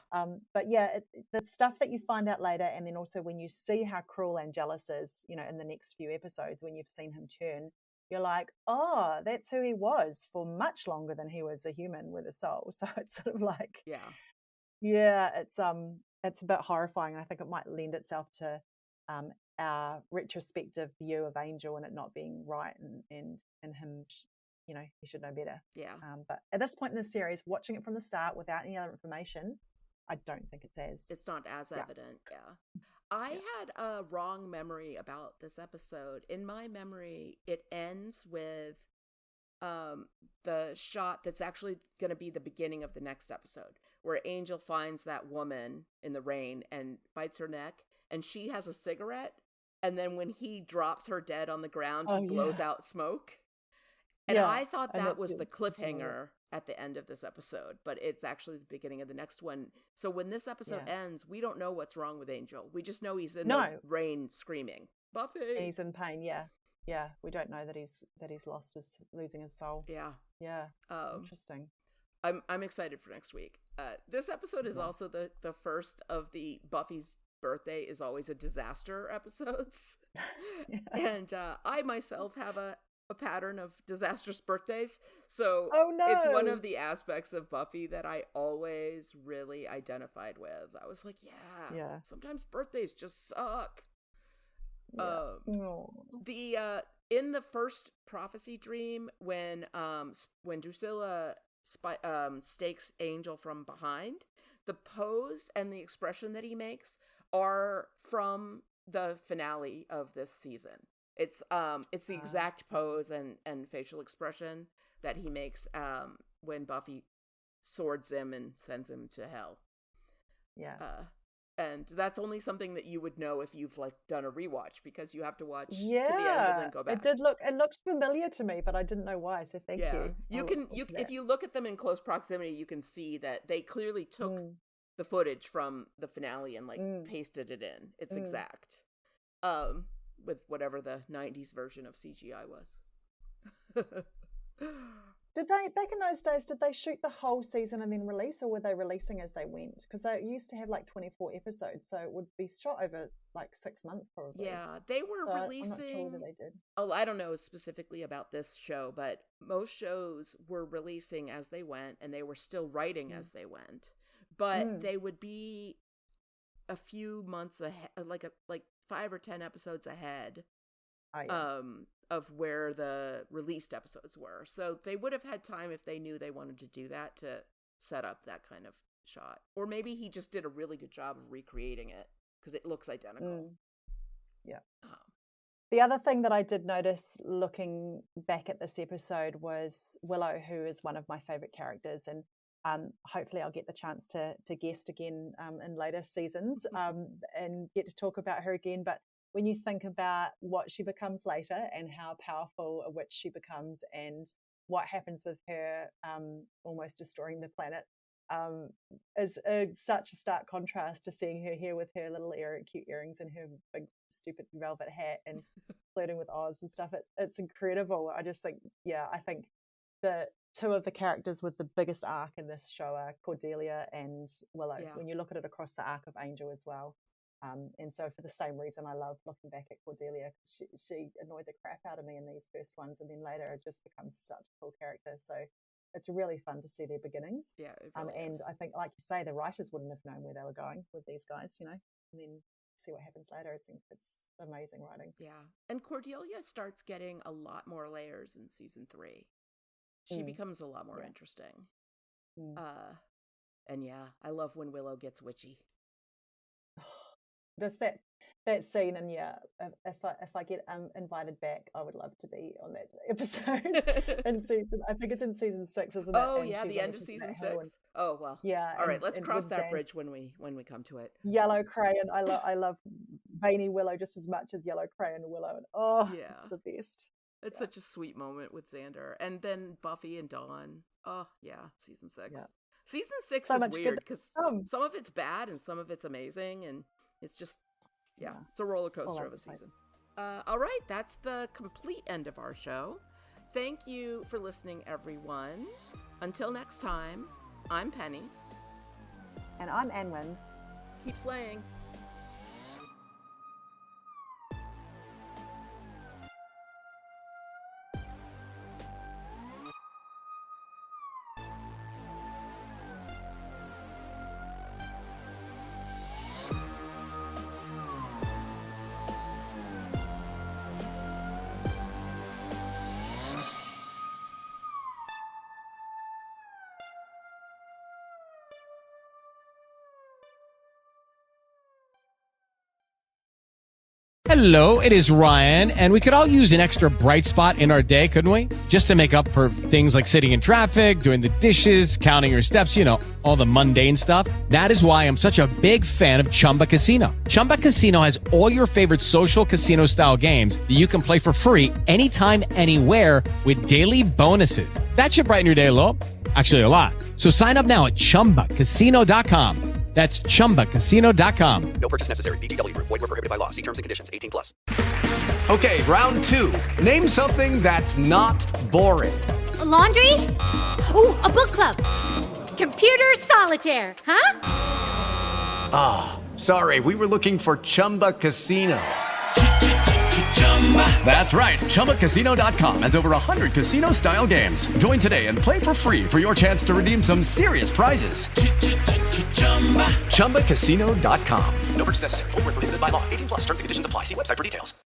But yeah, the stuff that you find out later, and then also when you see how cruel Angelus is, in the next few episodes, when you've seen him turn, you're like, oh, that's who he was for much longer than he was a human with a soul. So it's sort of like, it's a bit horrifying, and I think it might lend itself to our retrospective view of Angel and it not being right and him, he should know better. Yeah. But at this point in the series, watching it from the start without any other information, I don't think it's not as evident. Yeah. I had a wrong memory about this episode. In my memory, it ends with the shot that's actually going to be the beginning of the next episode, where Angel finds that woman in the rain and bites her neck, and she has a cigarette, and then when he drops her dead on the ground, he blows out smoke. And I thought that was the cliffhanger at the end of this episode, but it's actually the beginning of the next one. So when this episode ends, we don't know what's wrong with Angel. We just know he's in the rain screaming, Buffy. And he's in pain. Yeah. We don't know that he's losing his soul. Yeah. Interesting. I'm excited for next week. This episode is also the first of the Buffy's birthday is always a disaster episodes. And I myself have a pattern of disastrous birthdays, so it's one of the aspects of Buffy that I always really identified with. I was like, sometimes birthdays just suck. The in the first prophecy dream, when Drusilla stakes Angel from behind, the pose and the expression that he makes are from the finale of this season. It's the exact pose and facial expression that he makes when Buffy swords him and sends him to hell. And that's only something that you would know if you've done a rewatch, because you have to watch to the end and then go back. It looked familiar to me, but I didn't know why. So thank you. If you look at them in close proximity, you can see that they clearly took the footage from the finale and pasted it in. It's exact. With whatever the 90s version of CGI was. Did they, back in those days, did they shoot the whole season and then release, or were they releasing as they went? Because they used to have like 24 episodes, so it would be shot over like 6 months probably. Yeah, they were releasing. I'm not sure whether they did. Oh, I don't know specifically about this show, but most shows were releasing as they went, and they were still writing as they went. But they would be a few months ahead, like 5 or 10 episodes ahead. Of where the released episodes were. So they would have had time if they knew they wanted to do that to set up that kind of shot. Or maybe he just did a really good job of recreating it because it looks identical. Yeah. The other thing that I did notice looking back at this episode was Willow, who is one of my favorite characters. And hopefully I'll get the chance to guest again in later seasons and get to talk about her again. But when you think about what she becomes later and how powerful a witch she becomes and what happens with her almost destroying the planet, is such a stark contrast to seeing her here with her little cute earrings and her big stupid velvet hat and flirting with Oz and stuff. It's incredible. I just think, I think the two of the characters with the biggest arc in this show are Cordelia and Willow, when you look at it across the arc of Angel as well. And so for the same reason, I love looking back at Cordelia, because she annoyed the crap out of me in these first ones, and then later it just becomes such a cool character. So it's really fun to see their beginnings. Yeah, it really and is. I think, like you say, the writers wouldn't have known where they were going with these guys, and then see what happens later. It's amazing writing. Yeah, and Cordelia starts getting a lot more layers in season 3. She becomes a lot more interesting. And I love when Willow gets witchy. Just that scene, and if I get invited back, I would love to be on that episode in season. I think it's in season 6, isn't it? Oh yeah, the end of season 6. Oh well. Yeah. All right, let's cross that bridge when we come to it. Yellow Crayon. I love veiny Willow just as much as Yellow Crayon Willow. And it's the best. It's such a sweet moment with Xander, and then Buffy and Dawn. Oh yeah, season 6. Yeah. Season 6 is weird because some of it's bad and some of it's amazing, and it's just, it's a roller coaster of a season. All right, that's the complete end of our show. Thank you for listening, everyone. Until next time, I'm Penny. And I'm Anwen. Keep slaying. Hello, it is Ryan, and we could all use an extra bright spot in our day, couldn't we? Just to make up for things like sitting in traffic, doing the dishes, counting your steps, all the mundane stuff. That is why I'm such a big fan of Chumba Casino. Chumba Casino has all your favorite social casino-style games that you can play for free anytime, anywhere with daily bonuses. That should brighten your day a little. Actually, a lot. So sign up now at ChumbaCasino.com. That's ChumbaCasino.com. No purchase necessary. BTW. Void where prohibited by law. See terms and conditions. 18+. Okay, round 2. Name something that's not boring. A laundry? Ooh, a book club. Computer solitaire, huh? Ah, sorry. We were looking for Chumba Casino. That's right. ChumbaCasino.com has over 100 casino-style games. Join today and play for free for your chance to redeem some serious prizes. ChumbaCasino.com. No purchase necessary. Void where prohibited by law. 18+. Terms and conditions apply. See website for details.